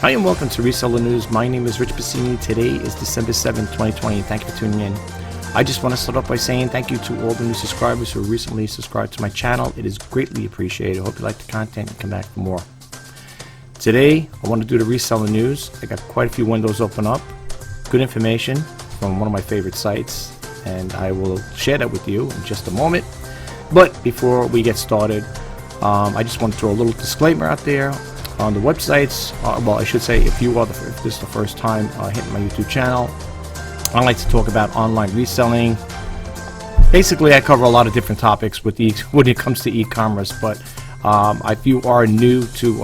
Hi and welcome to Reseller News. My name is Rich Pasini. Today is December 7th, 2020. Thank you for tuning in. I just want to start off by saying thank you to all the new subscribers who recently subscribed to my channel. It is greatly appreciated. I hope you like the content and come back for more. Today, I want to do the Reseller News. I got quite a few windows open up. Good information from one of my favorite sites, and I will share that with you in just a moment. But before we get started, I just want to throw a little disclaimer out there on the websites. Well, I should say, if this is the first time hitting my YouTube channel, I like to talk about online reselling. Basically, I cover a lot of different topics when it comes to e-commerce, but if you are new to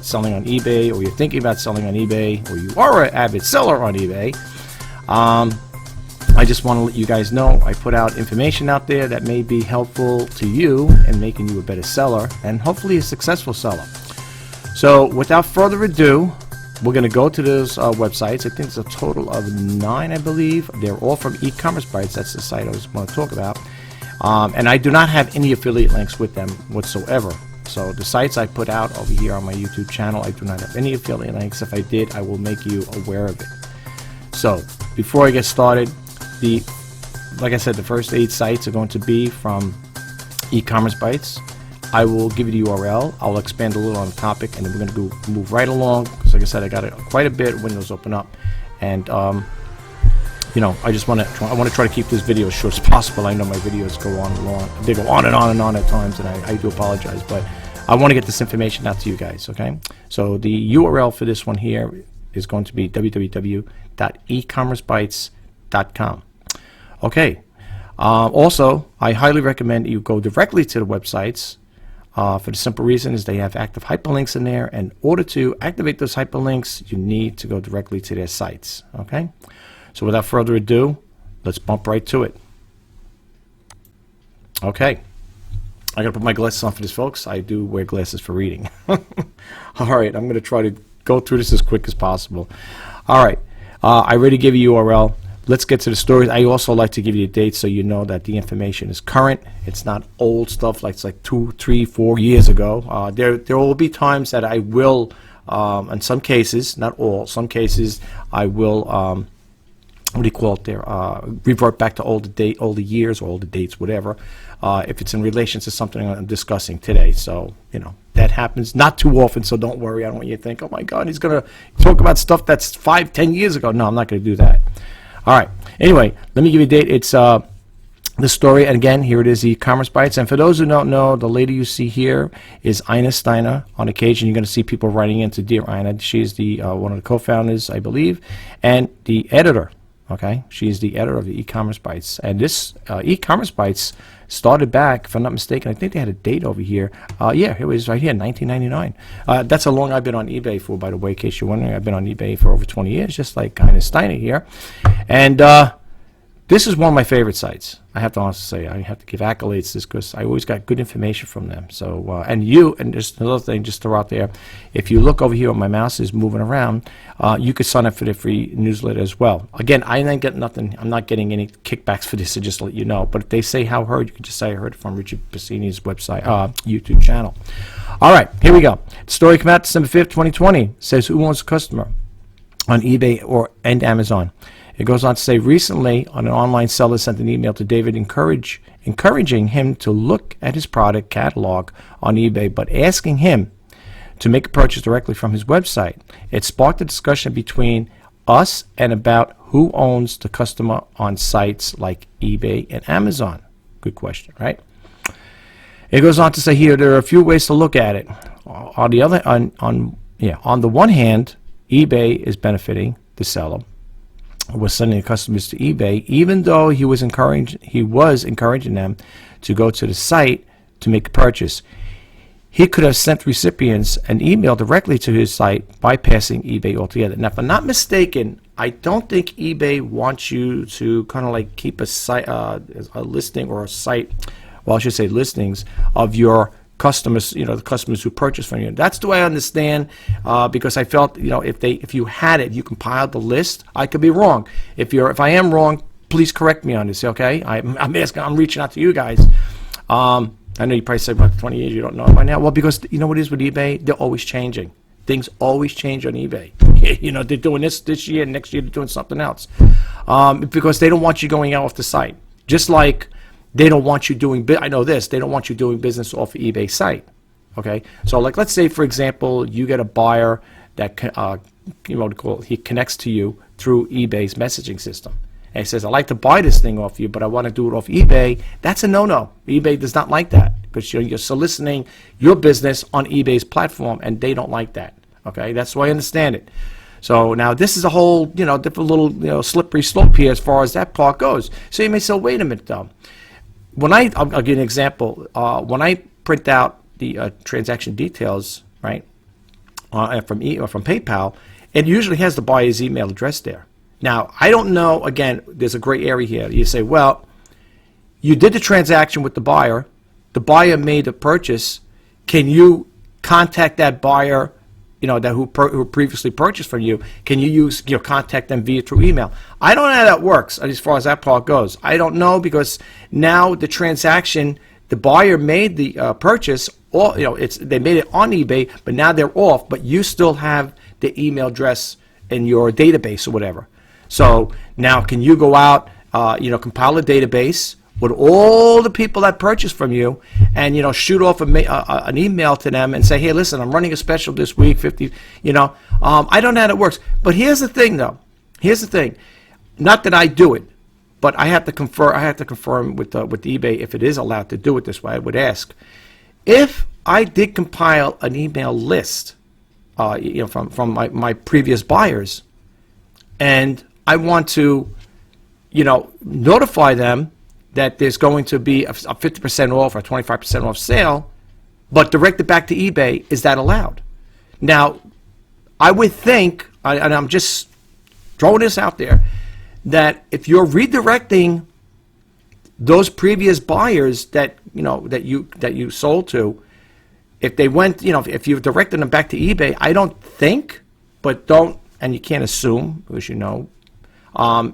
selling on eBay, or you're thinking about selling on eBay, or you are an avid seller on eBay, I just want to let you guys know I put out information out there that may be helpful to you in making you a better seller and hopefully a successful seller. So without further ado, we're going to go to those websites. I think it's a total of 9, I believe. They're all from e-commerce Bytes. That's the site I was going to talk about. And I do not have any affiliate links with them whatsoever. So the sites I put out over here on my YouTube channel, I do not have any affiliate links. If I did, I will make you aware of it. So before I get started, like I said, the first 8 sites are going to be from e-commerce Bytes. I will give you the URL. I'll expand a little on the topic, and then we're going to move right along. Because, like I said, I got quite a bit of windows open up, and you know, I want to try to keep this video as short as possible. I know my videos go on and on. They go on and on and on at times, and I do apologize, but I want to get this information out to you guys. Okay, so the URL for this one here is going to be www.ecommercebytes.com. Okay. Also, I highly recommend you go directly to the websites. For the simple reason is they have active hyperlinks in there, and in order to activate those hyperlinks, you need to go directly to their sites. Okay, so without further ado, let's bump right to it. Okay, I gotta put my glasses on for this, folks. I do wear glasses for reading. All right, I'm gonna try to go through this as quick as possible. All right, I already gave you URL. Let's get to the stories. I also like to give you a date so you know that the information is current. It's not old stuff like it's like 2, 3, 4 years ago. There will be times that I will, in some cases, not all, some cases I will, what do you call it there, revert back to older years or older dates, whatever, if it's in relation to something I'm discussing today. So, you know, that happens not too often, so don't worry. I don't want you to think, oh my God, he's going to talk about stuff that's 5, 10 years ago. No, I'm not going to do that. All right. Anyway, let me give you a date. It's the story, and again, here it is, e-commerce Bytes. And for those who don't know, the lady you see here is Ina Steiner. On occasion, you're going to see people writing into Dear Ina. She's the one of the co-founders, I believe, and the editor. Okay, she's the editor of the e-commerce Bytes. And this e-commerce Bytes started back, if I'm not mistaken, I think they had a date over here. Yeah, it was right here, 1999. That's how long I've been on eBay for, by the way, in case you're wondering. I've been on eBay for over 20 years, just like Ina Steiner here. And this is one of my favorite sites. I have to honestly say, I have to give accolades to this because I always got good information from them. So, and just another thing, just throw out there, if you look over here, my mouse is moving around, you could sign up for the free newsletter as well. Again, I didn't get nothing. I'm not getting any kickbacks for this, so just to let you know. But if they say how heard, you can just say I heard it from Richard Pasini's website, YouTube channel. All right, here we go. The story came out December 5th, 2020. It says, who wants a customer on eBay and Amazon? It goes on to say, recently, an online seller sent an email to David encouraging him to look at his product catalog on eBay, but asking him to make a purchase directly from his website. It sparked a discussion between us and about who owns the customer on sites like eBay and Amazon. Good question, right? It goes on to say here, there are a few ways to look at it. On the one hand, eBay is benefiting the seller. Was sending customers to eBay, even though he was encouraging them to go to the site to make a purchase. He could have sent recipients an email directly to his site, bypassing eBay altogether. Now, if I'm not mistaken, I don't think eBay wants you to kind of like keep a site, a listing or a site, well, I should say listings of your customers, you know, the customers who purchase from you. That's the way I understand, because I felt, you know, if you had it, you compiled the list. I could be wrong. If I am wrong, please correct me on this. Okay, I'm reaching out to you guys. I know you probably say about 20 years you don't know it by now. Well, because you know what it is with eBay, they're always changing. Things always change on eBay. You know, they're doing this year, next year they're doing something else, because they don't want you going out off the site. Just like they don't want you doing, I know this, they don't want you doing business off of eBay site. Okay, so like let's say for example you get a buyer that he connects to you through eBay's messaging system, and he says, I'd like to buy this thing off you, but I want to do it off eBay. That's a no-no. eBay does not like that, because you're soliciting your business on eBay's platform, and they don't like that. Okay, that's the way I understand it. So now this is a whole, different little, slippery slope here as far as that part goes. So you may say, wait a minute though. I'll give you an example. When I print out the transaction details, right, from PayPal, it usually has the buyer's email address there. Now, I don't know, again, there's a gray area here. You say, well, you did the transaction with the buyer made the purchase. Can you contact that buyer, who previously purchased from you? Can you contact them through email? I don't know how that works as far as that part goes. I don't know, because now the transaction, the buyer made the purchase, or they made it on eBay, but now they're off, but you still have the email address in your database or whatever. So now can you go out, compile a database with all the people that purchased from you, and shoot off an email to them and say, hey, listen, I'm running a special this week, 50. I don't know how it works, but here's the thing, though. Here's the thing. Not that I do it, but I have to confirm. I have to confirm with eBay if it is allowed to do it this way. I would ask if I did compile an email list, from my previous buyers, and I want to, notify them that there's going to be a 50% off or 25% off sale, but direct it back to eBay. Is that allowed? Now, I would think, and I'm just throwing this out there, that if you're redirecting those previous buyers that you sold to, if they went, if you've directed them back to eBay, I don't think, but don't, and you can't assume, as you know,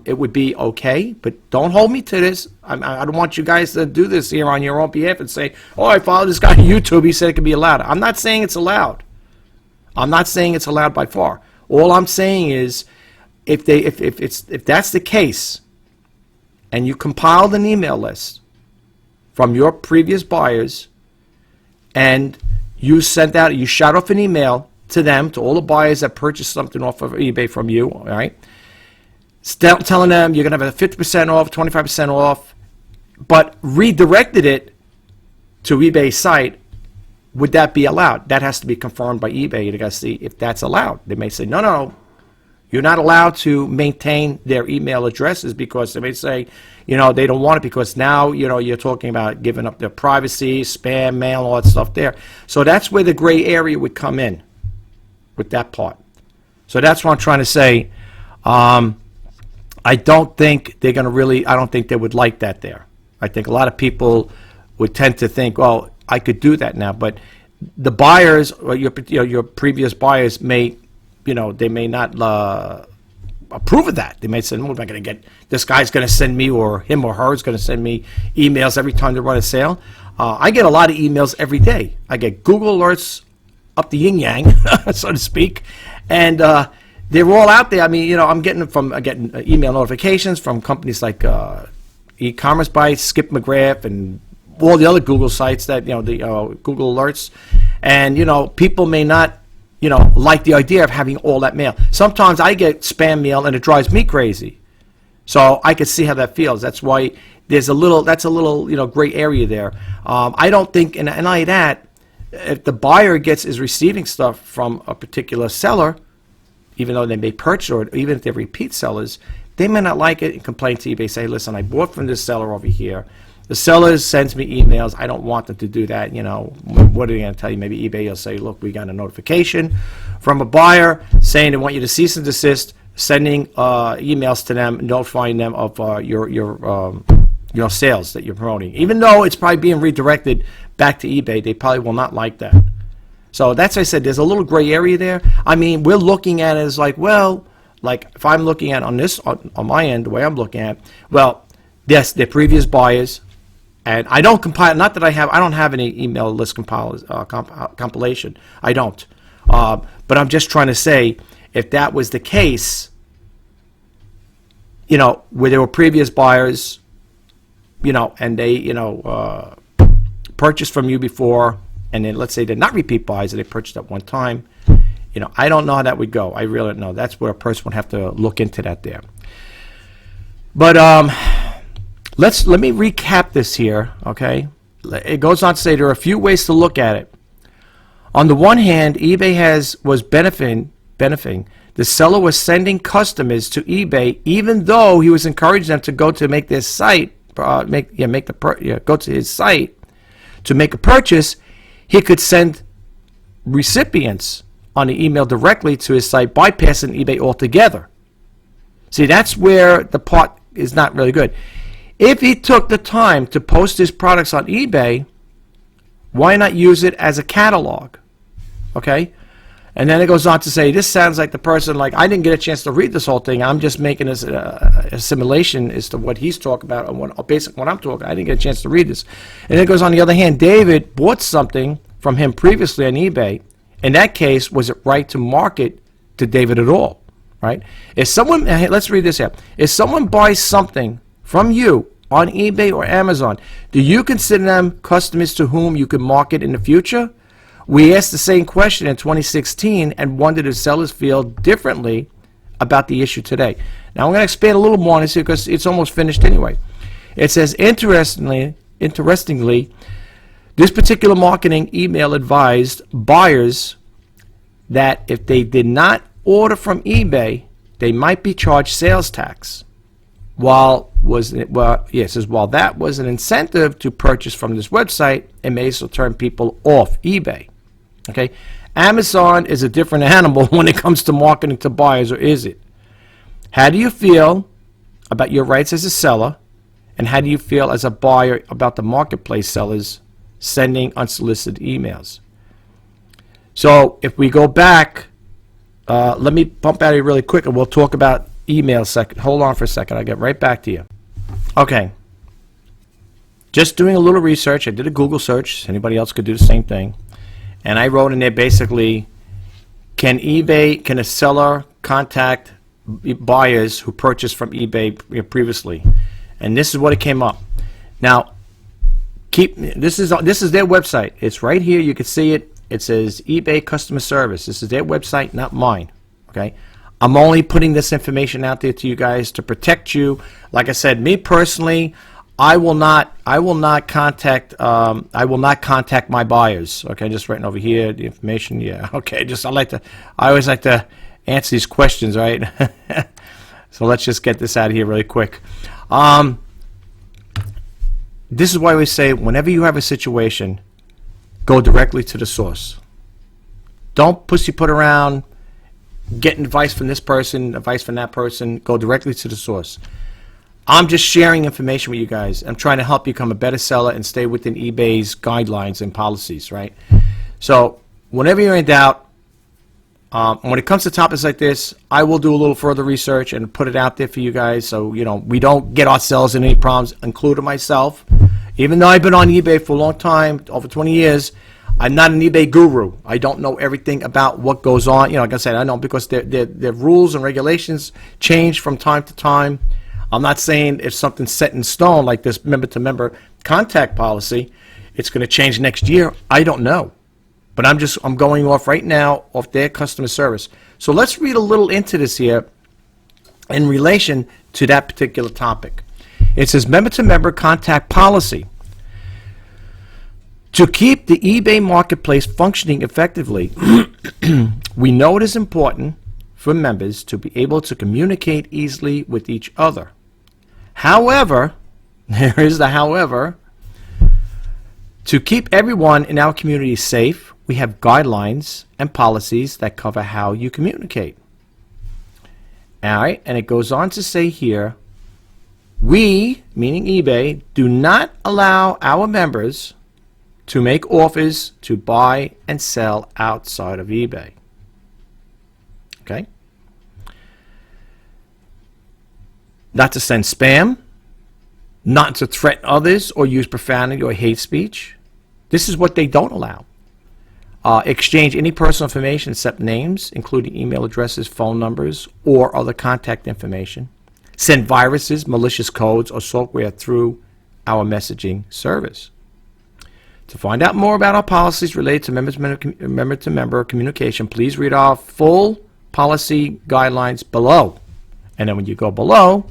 it would be okay, but don't hold me to this. I don't want you guys to do this here on your own behalf and say, oh, I followed this guy on YouTube, he said it could be allowed. I'm not saying it's allowed. I'm not saying it's allowed by far. All I'm saying is, if that's the case, and you compiled an email list from your previous buyers, and you shot off an email to them, to all the buyers that purchased something off of eBay from you, all right? Telling them you're going to have a 50% off, 25% off, but redirected it to eBay's site, would that be allowed? That has to be confirmed by eBay. You got to see if that's allowed. They may say, no, you're not allowed to maintain their email addresses, because they may say, they don't want it, because now, you're talking about giving up their privacy, spam, mail, all that stuff there. So that's where the gray area would come in with that part. So that's what I'm trying to say. I don't think they're going to really, I don't think they would like that there. I think a lot of people would tend to think, well, I could do that now, but the buyers, or your previous buyers may, they may not approve of that. They may say, no, am I going to get, this guy's going to send me, or him or her is going to send me emails every time they run a sale. I get a lot of emails every day. I get Google alerts up the yin-yang, so to speak, and they're all out there. I mean, I'm getting email notifications from companies like E-commerce Bytes, Skip McGrath, and all the other Google sites that, the Google alerts. And, people may not, like the idea of having all that mail. Sometimes I get spam mail and it drives me crazy. So I can see how that feels. That's why that's a little, gray area there. I don't think, and like that, if the buyer is receiving stuff from a particular seller, even though they may purchase, or even if they're repeat sellers, they may not like it and complain to eBay, say, listen, I bought from this seller over here. The seller sends me emails. I don't want them to do that. What are they going to tell you? Maybe eBay will say, look, we got a notification from a buyer saying they want you to cease and desist, sending emails to them, notifying them of your sales that you're promoting. Even though it's probably being redirected back to eBay, they probably will not like that. So that's why I said there's a little gray area there. I mean, we're looking at it as like, well, like if I'm looking at on my end, the way I'm looking at, well, yes, they're previous buyers, and I don't compile. Not that I don't have any email list compilation. I don't. But I'm just trying to say, if that was the case, you know, where there were previous buyers, you know, and they, you know, purchased from you before, and then let's say they're not repeat buys and they purchased at one time, you know, I don't know how that would go. I really don't know. That's where a person would have to look into that there. But let me recap this here, okay? It goes on to say there are a few ways to look at it. On the one hand, eBay was benefiting. The seller was sending customers to eBay, even though he was encouraging them to go to make their site, go to his site to make a purchase. He could send recipients on the email directly to his site, bypassing eBay altogether. See, that's where the part is not really good. If he took the time to post his products on eBay, why not use it as a catalog? Okay? And then it goes on to say, this sounds like the person, like, I didn't get a chance to read this whole thing. I'm just making this a simulation as to what he's talking about and basically what I'm talking. I didn't get a chance to read this. And it goes on the other hand, David bought something from him previously on eBay. In that case, was it right to market to David at all? Right? If someone, let's read this here. If someone buys something from you on eBay or Amazon, do you consider them customers to whom you can market in the future? We asked the same question in 2016 and wondered if sellers feel differently about the issue today. Now I'm going to expand a little more on this here because it's almost finished anyway. It says, interestingly, this particular marketing email advised buyers that if they did not order from eBay, they might be charged sales tax. While that was an incentive to purchase from this website, it may also turn people off eBay. Okay, Amazon is a different animal when it comes to marketing to buyers, or is it? How do you feel about your rights as a seller, and how do you feel as a buyer about the marketplace sellers sending unsolicited emails? So if we go back, let me pump out here really quick, and we'll talk about email second. Hold on for a second. I'll get right back to you. Okay. Just doing a little research. I did a Google search. Anybody else could do the same thing. And I wrote in there basically, can a seller contact buyers who purchased from eBay previously? And this is what it came up. Now, this is their website. It's right here. You can see it. It says eBay customer service. This is their website, not mine. Okay. I'm only putting this information out there to you guys to protect you. Like I said, me personally, I will not contact my buyers. Okay, just writing over here the information. Yeah. Okay. I always like to answer these questions, right? So let's just get this out of here really quick. This is why we say whenever you have a situation, go directly to the source. Don't put around getting advice from this person, advice from that person. Go directly to the source. I'm just sharing information with you guys. I'm trying to help you become a better seller and stay within eBay's guidelines and policies, right? So whenever you're in doubt, when it comes to topics like this, I will do a little further research and put it out there for you guys so, you know, we don't get ourselves in any problems, including myself. Even though I've been on eBay for a long time, over 20 years, I'm not an eBay guru. I don't know everything about what goes on. You know, like I said, I know because their rules and regulations change from time to time. I'm not saying if something's set in stone like this member-to-member contact policy, it's going to change next year. I don't know. But I'm going off right now off their customer service. So let's read a little into this here in relation to that particular topic. It says member-to-member contact policy. To keep the eBay marketplace functioning effectively, we know it is important for members to be able to communicate easily with each other. However, there is the however, to keep everyone in our community safe, we have guidelines and policies that cover how you communicate. All right, and it goes on to say here, we, meaning eBay, do not allow our members to make offers to buy and sell outside of eBay. Okay? Not to send spam, not to threaten others or use profanity or hate speech. This is what they don't allow. Exchange any personal information except names, including email addresses, phone numbers, or other contact information. Send viruses, malicious codes, or software through our messaging service. To find out more about our policies related to member-to-member communication, please read our full policy guidelines below. And then when you go below,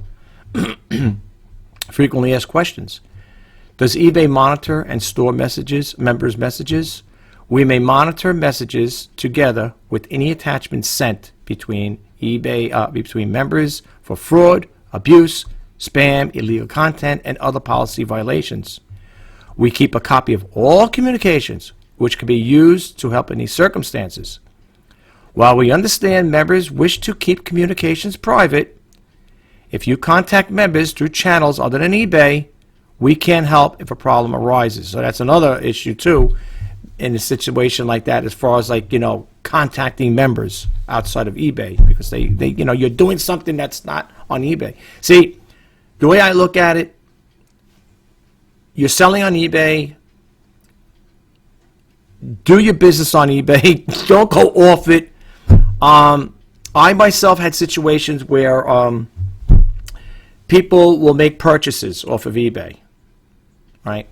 frequently asked questions. Does eBay monitor and store members' messages? We may monitor messages together with any attachments sent between between members for fraud, abuse, spam, illegal content, and other policy violations. We keep a copy of all communications, which can be used to help in these circumstances. While we understand members wish to keep communications private, if you contact members through channels other than eBay, we can help if a problem arises. So that's another issue too in a situation like that, as far as contacting members outside of eBay, because they you're doing something that's not on eBay. See, the way I look at it, you're selling on eBay. Do your business on eBay. Don't go off it. I myself had situations where people will make purchases off of eBay, right?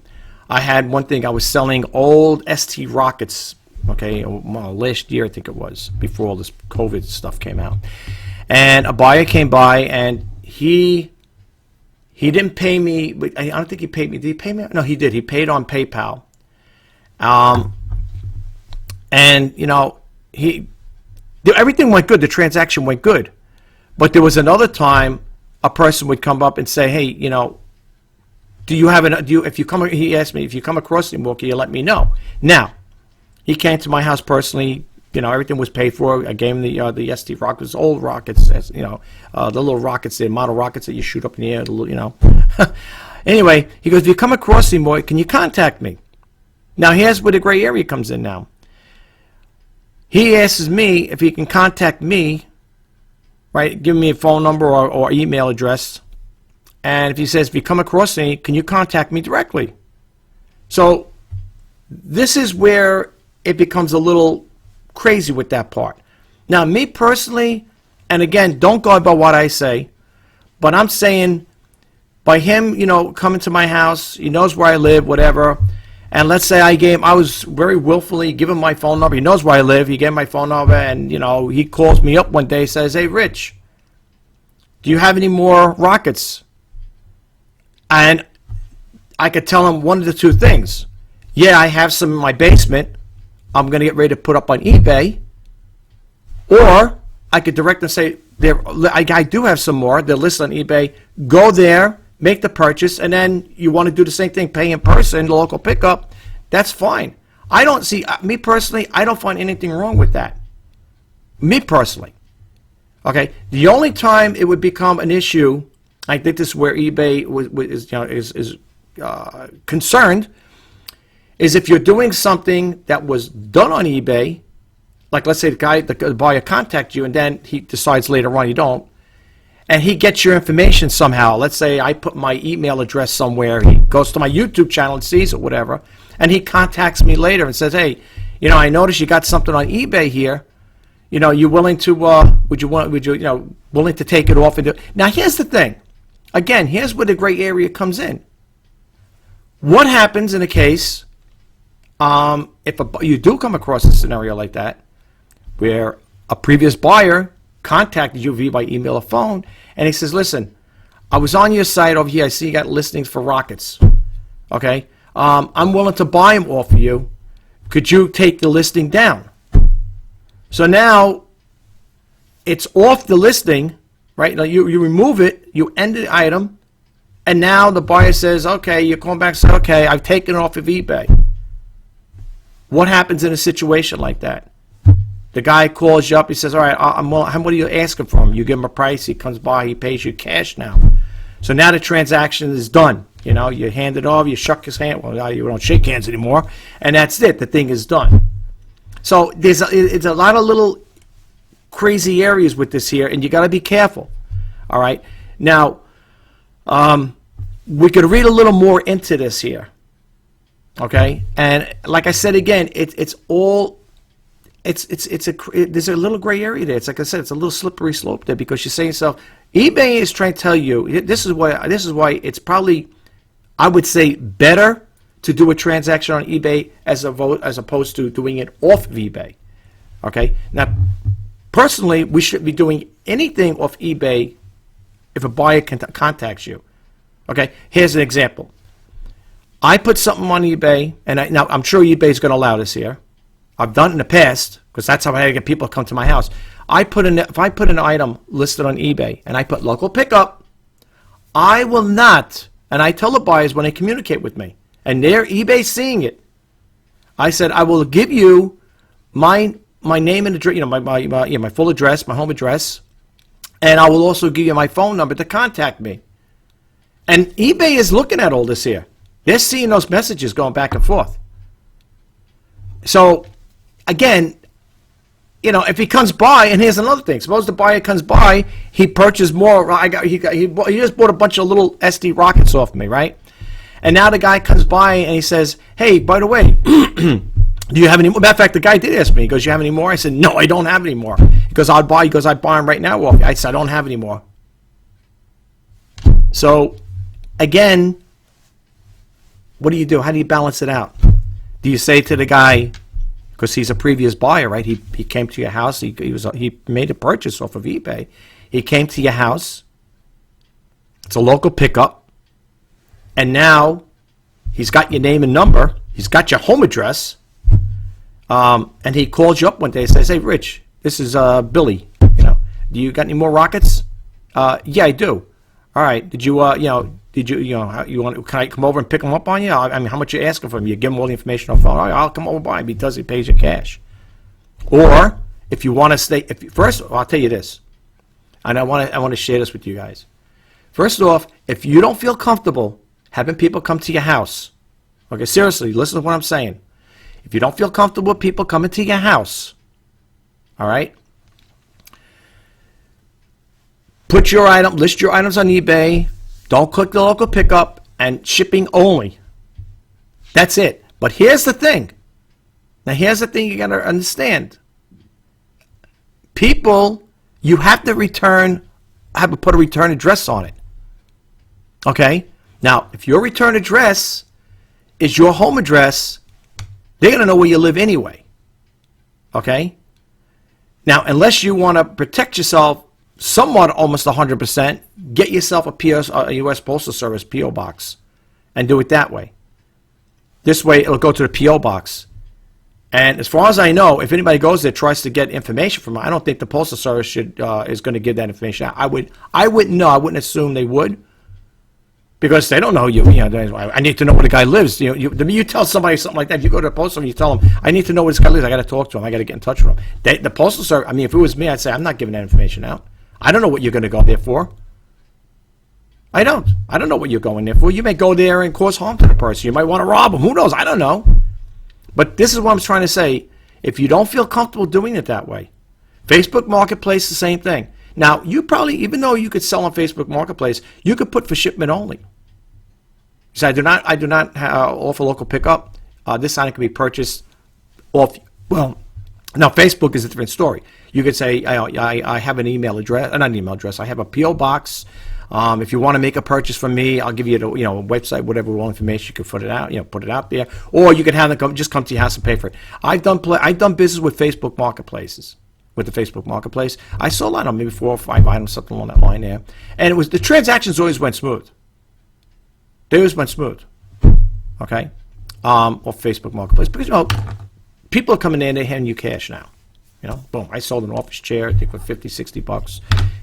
I had one thing. I was selling old ST rockets, okay, last year I think it was, before all this COVID stuff came out. And a buyer came by, and he didn't pay me. I don't think he paid me. Did he pay me? No, he did. He paid on PayPal. And everything went good. The transaction went good. But there was another time a person would come up and say, hey, he asked me, if you come across him, can you let me know? Now, he came to my house personally. Everything was paid for. I gave him the ST rockets, old rockets, the little rockets, the model rockets that you shoot up in the air. Anyway, he goes, if you come across him, can you contact me? Now, here's where the gray area comes in now. He asks me if he can contact me, right? Give me a phone number or email address. And if you come across me, can you contact me directly? So this is where it becomes a little crazy with that part. Now, me personally, and again, don't go by what I say, but I'm saying by him, coming to my house, he knows where I live, whatever. And let's say I was very willfully give him my phone number. He knows where I live. He gave my phone number, and he calls me up one day, says, "Hey, Rich, do you have any more rockets?" And I could tell him one of the two things. Yeah, I have some in my basement. I'm going to get ready to put up on eBay. Or I could direct and say, I do have some more. They're listed on eBay. Go there, make the purchase, and then you want to do the same thing, pay in person, the local pickup. That's fine. I don't see, me personally, I don't find anything wrong with that. Me personally. Okay? The only time it would become an issue, I think this is where eBay is concerned, is if you're doing something that was done on eBay, like let's say the buyer contacts you and then he decides later on you don't, and he gets your information somehow. Let's say I put my email address somewhere, he goes to my YouTube channel and sees it, whatever, and he contacts me later and says, hey, I noticed you got something on eBay here. You willing to, willing to take it off and do it? Now here's the thing. Again, here's where the gray area comes in. What happens in a case if you do come across a scenario like that, where a previous buyer contacted you by email or phone, and he says, listen, I was on your site over here. I see you got listings for rockets. Okay? I'm willing to buy them off of you. Could you take the listing down? So now it's off the listing, right? Now you remove it, you end the item, and now the buyer says, okay, you come back and say, okay, I've taken it off of eBay. What happens in a situation like that? The guy calls you up, he says, all right, what are you asking for him? You give him a price, he comes by, he pays you cash now. So now the transaction is done. You hand it over, you shook his hand. Well, now you don't shake hands anymore, and that's it. The thing is done. So it's a lot of little crazy areas with this here, and you got to be careful. All right. Now, we could read a little more into this here. Okay, and like I said again, it's all there's a little gray area there. It's like I said, it's a little slippery slope there, because you're saying to yourself, eBay is trying to tell you this is why it's probably, I would say, better to do a transaction on eBay as opposed to doing it off of eBay. Okay. Now, personally, we shouldn't be doing anything off eBay if a buyer contacts you. Okay. Here's an example. I put something on eBay, and now I'm sure eBay is going to allow this here. I've done it in the past, because that's how I had to get people to come to my house. If I put an item listed on eBay and I put local pickup, I will not, and I tell the buyers when they communicate with me, and they're eBay seeing it, I said, I will give you my name and address, my full address, my home address, and I will also give you my phone number to contact me. And eBay is looking at all this here. They're seeing those messages going back and forth. So, again, if he comes by, and here's another thing. Suppose the buyer comes by, he purchased more. He just bought a bunch of little SD rockets off me, right? And now the guy comes by and he says, hey, by the way, do you have any more? Matter of fact, the guy did ask me. He goes, you have any more? I said, no, I don't have any more. He goes, I buy them right now. Well, I said, I don't have any more. So, again, what do you do? How do you balance it out? Do you say to the guy, because he's a previous buyer, right? He came to your house. He made a purchase off of eBay. He came to your house. It's a local pickup, and now he's got your name and number. He's got your home address, and he calls you up one day and says, "Hey, Rich, this is Billy. Do you got any more rockets?" Yeah, I do. All right. Did you can I come over and pick them up on you? I mean, how much you asking for him? You give him all the information on the phone. All right, I'll come over by him. He pays you cash. Or if you want to stay, first, I'll tell you this, and I want to share this with you guys. First off, if you don't feel comfortable having people come to your house, okay, seriously, listen to what I'm saying. If you don't feel comfortable with people coming to your house, all right, list your items on eBay. Don't click the local pickup, and shipping only. That's it. But here's the thing. Now, here's the thing you got to understand. People, you have to put a return address on it. Okay? Now, if your return address is your home address, they're going to know where you live anyway. Okay? Now, unless you want to protect yourself somewhat, almost 100%, get yourself a U.S. Postal Service P.O. box and do it that way. This way, it'll go to the P.O. box. And as far as I know, if anybody goes there tries to get information from it, I don't think the Postal Service is going to give that information out. I wouldn't know. I wouldn't assume they would, because they don't know you. I need to know where the guy lives. You tell somebody something like that. If you go to the Postal Service, you tell them, I need to know where this guy lives. I got to talk to him. I got to get in touch with him. The Postal Service. I mean, if it was me, I'd say I'm not giving that information out. I don't know what you're going to go there for. I don't know what you're going there for. You may go there and cause harm to the person. You might want to rob them. Who knows? I don't know. But this is what I'm trying to say. If you don't feel comfortable doing it that way, Facebook Marketplace, the same thing. Now, you probably, even though you could sell on Facebook Marketplace, you could put for shipment only. So I do not offer local pickup. This item can be purchased off. Well, now Facebook is a different story. You could say, I have an email address, not an email address. I have a P.O. box. If you want to make a purchase from me, I'll give you a website, whatever information, you can put it out there, or you can have them just come to your house and pay for it. I've done business with Facebook Marketplaces. With the Facebook Marketplace, I sold out on maybe 4 or 5 items, something along that line there, and the transactions always went smooth. They always went smooth. Okay, off Facebook Marketplace, because people are coming in, they're handing you cash now. Boom, I sold an office chair, I think for $50, $60.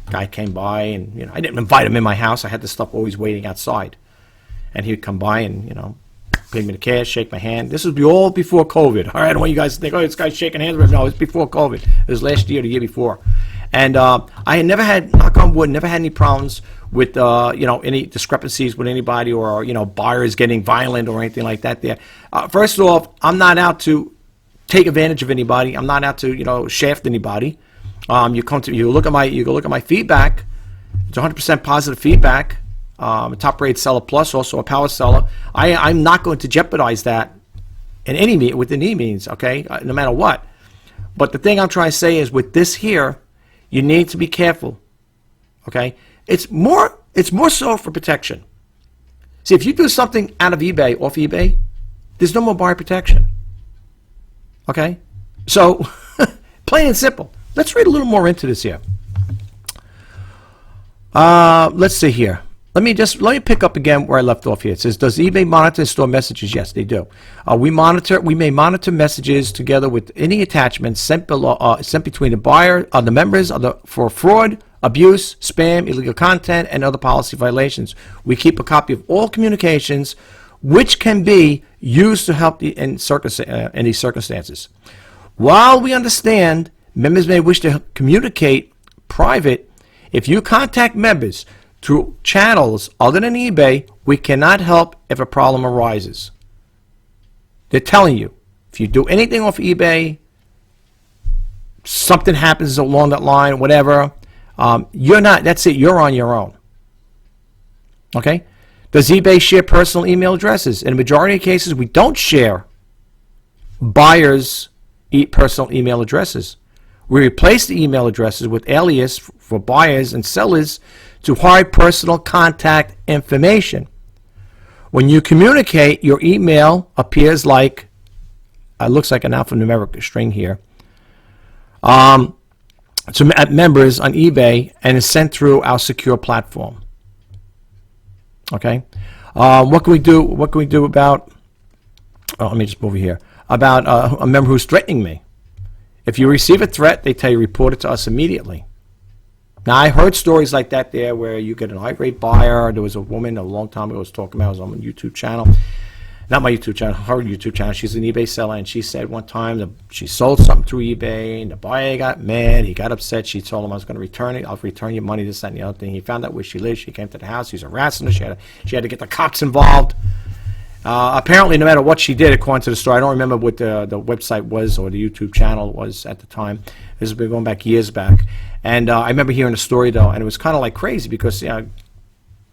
Guy came by, and I didn't invite him in my house. I had the stuff always waiting outside, and he would come by and pay me the cash, shake my hand. This was all before COVID. All right, I don't want you guys to think, this guy's shaking hands with him. No, it's before COVID. It was last year, the year before, and I had never had, knock on wood, never had any problems with any discrepancies with anybody, or buyers getting violent or anything like that. There, first off, I'm not out to take advantage of anybody. I'm not out to shaft anybody. You look at my feedback. It's 100% positive feedback. A top-rated seller plus, also a power seller. I'm not going to jeopardize that with any means. Okay, no matter what. But the thing I'm trying to say is with this here, you need to be careful. Okay? It's more so for protection. See, if you do something out of eBay, off eBay, there's no more buyer protection. Okay? So, plain and simple. Let's read a little more into this here. Let's see here. Let me pick up again where I left off here. It says, does eBay monitor and store messages? Yes, they do. We may monitor messages together with any attachments sent between the buyer, the members for fraud, abuse, spam, illegal content, and other policy violations. We keep a copy of all communications which can be used to help in these circumstances. While we understand members may wish to communicate private, if you contact members through channels other than eBay, we cannot help if a problem arises. They're telling you, if you do anything off eBay, something happens along that line, whatever, that's it, you're on your own. Okay? Does eBay share personal email addresses? In the majority of cases, we don't share buyers' personal email addresses. We replace the email addresses with alias for buyers and sellers to hide personal contact information. When you communicate, your email appears like, it looks like an alphanumeric string here, at members on eBay and is sent through our secure platform. Okay, what can we do? What can we do about? Oh, let me just move over here. About a member who's threatening me. If you receive a threat, they tell you report it to us immediately. Now, I heard stories like that there where you get an irate buyer. There was a woman a long time ago was talking about, it was on my YouTube channel. Not my YouTube channel, her YouTube channel. She's an eBay seller, and she said one time that she sold something through eBay, and the buyer got mad. He got upset. She told him, I was going to return it. I'll return your money, this, that, and the other thing. He found out where she lived. She came to the house. He was harassing her. She had to get the cops involved. Apparently, no matter what she did, according to the story, I don't remember what the website was or the YouTube channel was at the time. This has been going back years back. And I remember hearing the story, though, and it was kind of like crazy because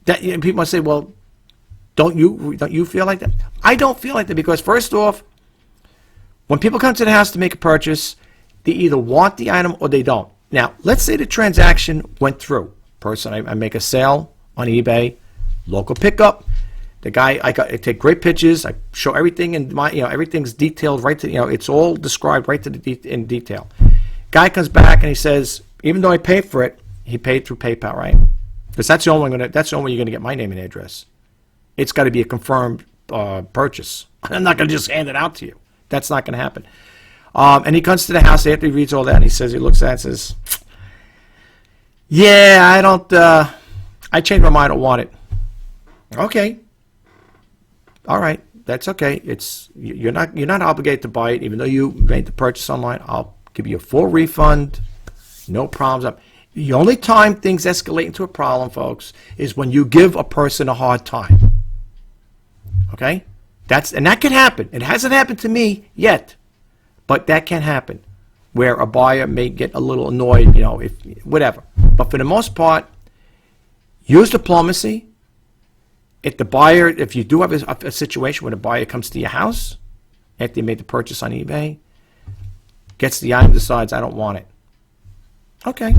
people must say, well, don't you feel like that? I don't feel like that because, first off, when people come to the house to make a purchase, they either want the item or they don't. Now, let's say the transaction went through. I make a sale on eBay, local pickup. The guy, I take great pictures. I show everything in everything's detailed right to, it's all described right to in detail. Guy comes back and he says, even though I paid for it, he paid through PayPal, right? Because that's the only way you're gonna get my name and address. It's got to be a confirmed purchase. I'm not going to just hand it out to you. That's not going to happen. And he comes to the house after he reads all that, and he looks at it and says, yeah, I changed my mind, I don't want it. Okay. All right, that's okay. You're not obligated to buy it, even though you made the purchase online. I'll give you a full refund, no problems. The only time things escalate into a problem, folks, is when you give a person a hard time. Okay? And that can happen. It hasn't happened to me yet, but that can happen where a buyer may get a little annoyed, whatever. But for the most part, use diplomacy. If you do have a situation where the buyer comes to your house after you made the purchase on eBay, gets the item, decides I don't want it. Okay,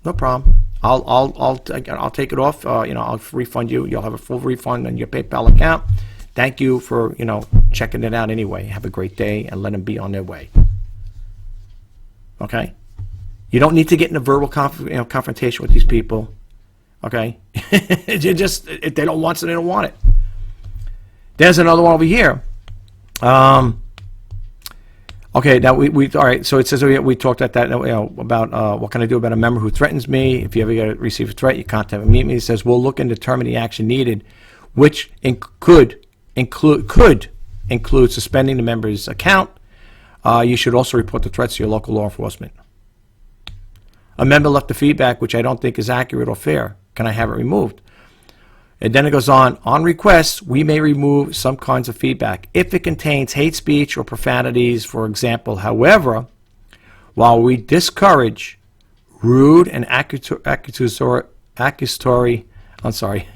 no problem. I'll take it off. I'll refund you. You'll have a full refund on your PayPal account. Thank you for checking it out anyway. Have a great day and let them be on their way. Okay, you don't need to get in a verbal confrontation with these people. Okay, if they don't want it, they don't want it. There's another one over here. Okay, now we all right. So it says we talked at that about what can I do about a member who threatens me. If you ever receive a threat, you contact me. It says we'll look and determine the action needed, which could include suspending the member's account. You should also report the threats to your local law enforcement. A member left a feedback which I don't think is accurate or fair. Can I have it removed? And then it goes on request, we may remove some kinds of feedback if it contains hate speech or profanities, for example. However, while we discourage rude and accusatory, I'm sorry,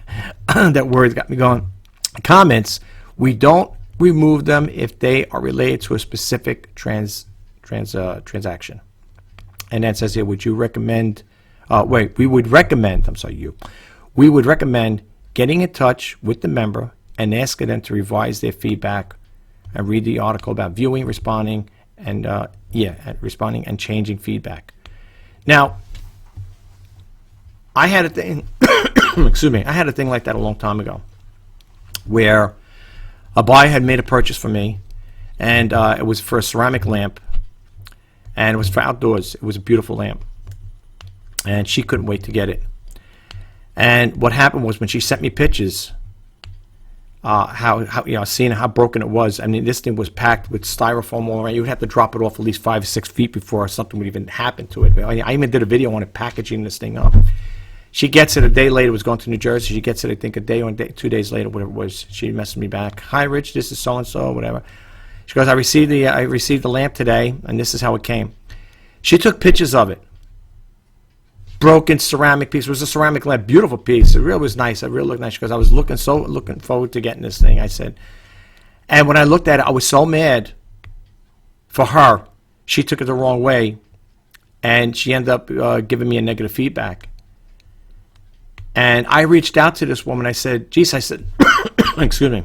that word got me going, comments, we don't remove them if they are related to a specific transaction. And then it says here, would you recommend, we would recommend, we would recommend getting in touch with the member and asking them to revise their feedback and read the article about viewing, responding, and responding and changing feedback. Now, I had a thing, excuse me, I had a thing like that a long time ago, where a buyer had made a purchase for me, and it was for a ceramic lamp, and it was for outdoors. It was a beautiful lamp, and she couldn't wait to get it. And what happened was, when she sent me pictures, seeing how broken it was. I mean, this thing was packed with styrofoam all around. You would have to drop it off at least 5 or 6 feet before something would even happen to it. I even did a video on it, packaging this thing up. She gets it a day later. It was going to New Jersey. She gets it, I think, a day or 2 days later, whatever it was. She messaged me back. Hi, Rich. This is so and so, whatever. She goes, I received the lamp today, and this is how it came. She took pictures of it. Broken ceramic piece. It was a ceramic lamp, beautiful piece. It really was nice. It really looked nice. She goes, I was looking forward to getting this thing. I said, and when I looked at it, I was so mad for her. She took it the wrong way, and she ended up giving me a negative feedback. And I reached out to this woman. I said, geez, I said, excuse me.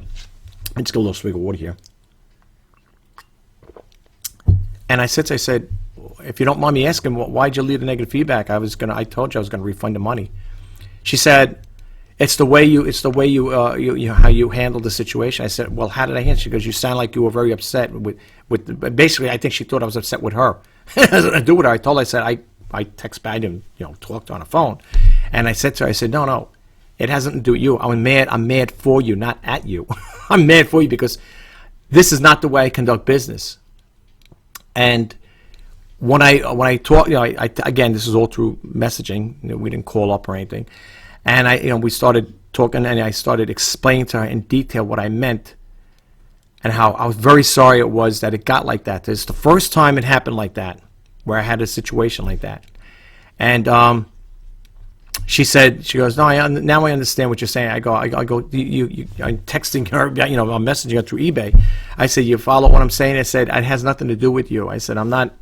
I just got a little swig of water here. And I said, if you don't mind me asking, why'd you leave the negative feedback? I told you I was gonna refund the money. She said, it's the way you how you handled the situation. I said, well, how did I handle it? She goes, you sound like you were very upset with basically, I think she thought I was upset with her. It has nothing to do with her. I told her, I said, I text back and talked on the phone. And I said to her, I said, no, it has nothing to do with you. I'm mad for you, not at you. I'm mad for you because this is not the way I conduct business. And when I talk, again, this is all through messaging. We didn't call up or anything. And we started talking, and I started explaining to her in detail what I meant and how I was very sorry it was that it got like that. It's the first time it happened like that, where I had a situation like that. And she goes, no, now I understand what you're saying. I go, I'm texting her, I'm messaging her through eBay. I said, you follow what I'm saying? I said, it has nothing to do with you. I said, I'm not,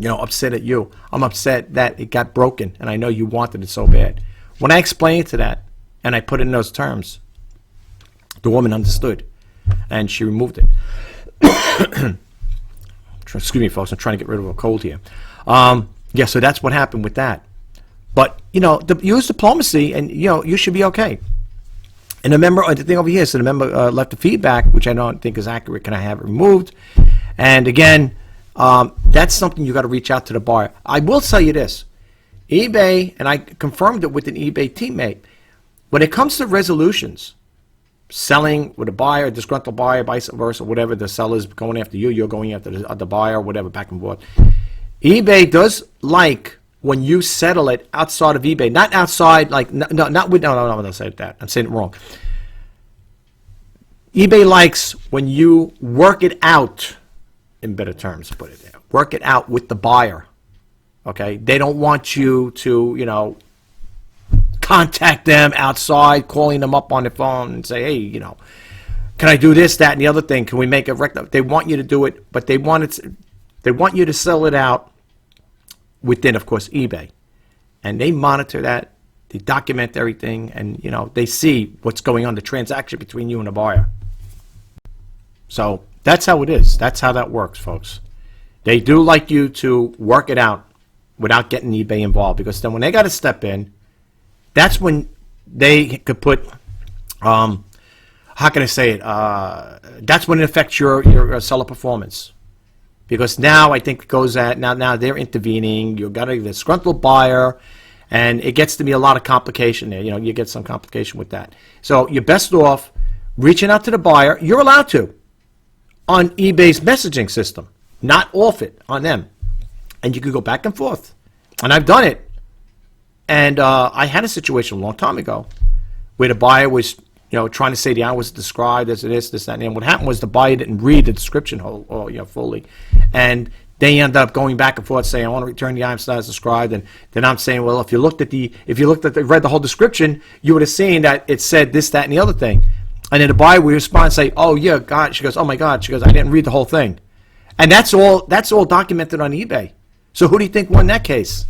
upset at you. I'm upset that it got broken, and I know you wanted it so bad. When I explained to that, and I put it in those terms, the woman understood, and she removed it. Excuse me, folks. I'm trying to get rid of a cold here. So that's what happened with that. But, use diplomacy, and, you should be okay. And the thing over here, so the member left the feedback, which I don't think is accurate. Can I have it removed? And again, that's something you got to reach out to the buyer. I will tell you this. eBay, and I confirmed it with an eBay teammate, when it comes to resolutions, selling with a buyer, a disgruntled buyer, vice versa, whatever, the seller's going after you, you're going after the buyer, whatever, back and forth. eBay does like when you settle it outside of eBay, not outside, like, no, don't say that. I'm saying it wrong. eBay likes when you work it out, in better terms, put it there. Work it out with the buyer. Okay? They don't want you to, contact them outside, calling them up on the phone and say, hey, can I do this, that, and the other thing? Can we make a record? They want you to do it, but they want you to sell it out within, of course, eBay. And they monitor that, they document everything, and, they see what's going on, the transaction between you and the buyer. So that's how it is. That's how that works, folks. They do like you to work it out without getting eBay involved, because then when they got to step in, that's when they could put, how can I say it? That's when it affects your seller performance. Because now I think it goes at, now they're intervening, you've got a disgruntled buyer, and it gets to be a lot of complication there. You get some complication with that. So you're best off reaching out to the buyer. You're allowed to on eBay's messaging system, not off it on them. And you could go back and forth. And I've done it. And I had a situation a long time ago where the buyer was, trying to say the item was described as this, that, and what happened was the buyer didn't read the description fully. And they end up going back and forth saying, I want to return the item as described. And then I'm saying, well, if you read the whole description, you would have seen that it said this, that, and the other thing. And then the buyer would respond and say, oh, yeah, God. She goes, oh, my God. She goes, I didn't read the whole thing. And that's all documented on eBay. So who do you think won that case?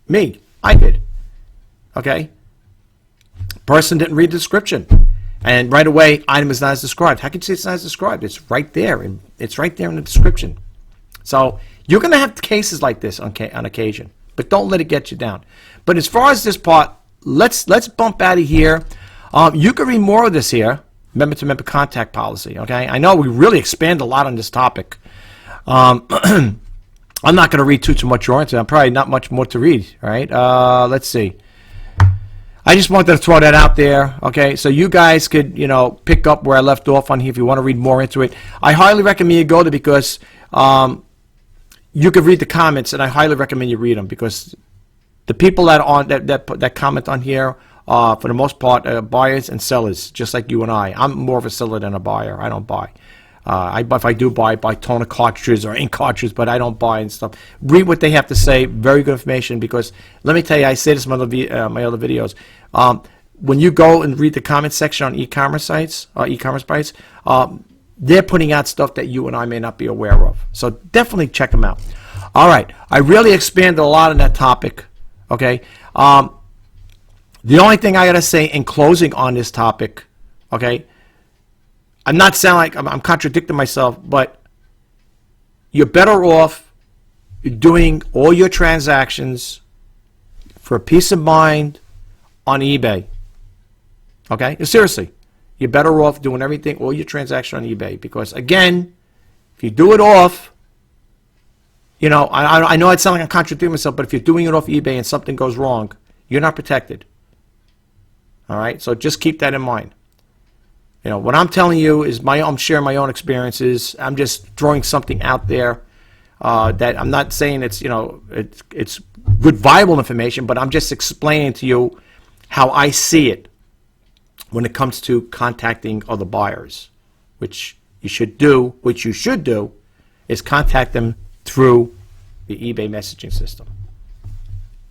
Me. I did. Okay? Person didn't read the description. And right away, item is not as described. How can you say it's not as described? It's right there. It's right there in the description. So you're going to have cases like this on occasion. But don't let it get you down. But as far as this part, let's bump out of here. You can read more of this here. Member-to-member contact policy. Okay? I know we really expand a lot on this topic. I'm not going to read too much more into it. I'm probably not much more to read. All right? Let's see. I just wanted to throw that out there, okay? So you guys could, pick up where I left off on here if you want to read more into it. I highly recommend you go there because you could read the comments, and I highly recommend you read them because the people that comment on here, for the most part, are buyers and sellers, just like you and I. I'm more of a seller than a buyer. I don't buy. If I do buy toner cartridges or ink cartridges, but I don't buy and stuff. Read what they have to say. Very good information because let me tell you, I say this in my other videos. When you go and read the comment section on e-commerce sites, they're putting out stuff that you and I may not be aware of. So definitely check them out. All right, I really expanded a lot on that topic. Okay, the only thing I gotta say in closing on this topic, okay. I'm not sounding like I'm contradicting myself, but you're better off doing all your transactions for peace of mind on eBay. Okay? Seriously. You're better off doing everything, all your transactions on eBay. Because, again, if you do it off, I know it sounds like I'm contradicting myself, but if you're doing it off eBay and something goes wrong, you're not protected. All right? So just keep that in mind. What I'm telling you is I'm sharing my own experiences. I'm just throwing something out there that I'm not saying it's good, viable information, but I'm just explaining to you how I see it when it comes to contacting other buyers, which you should do is contact them through the eBay messaging system.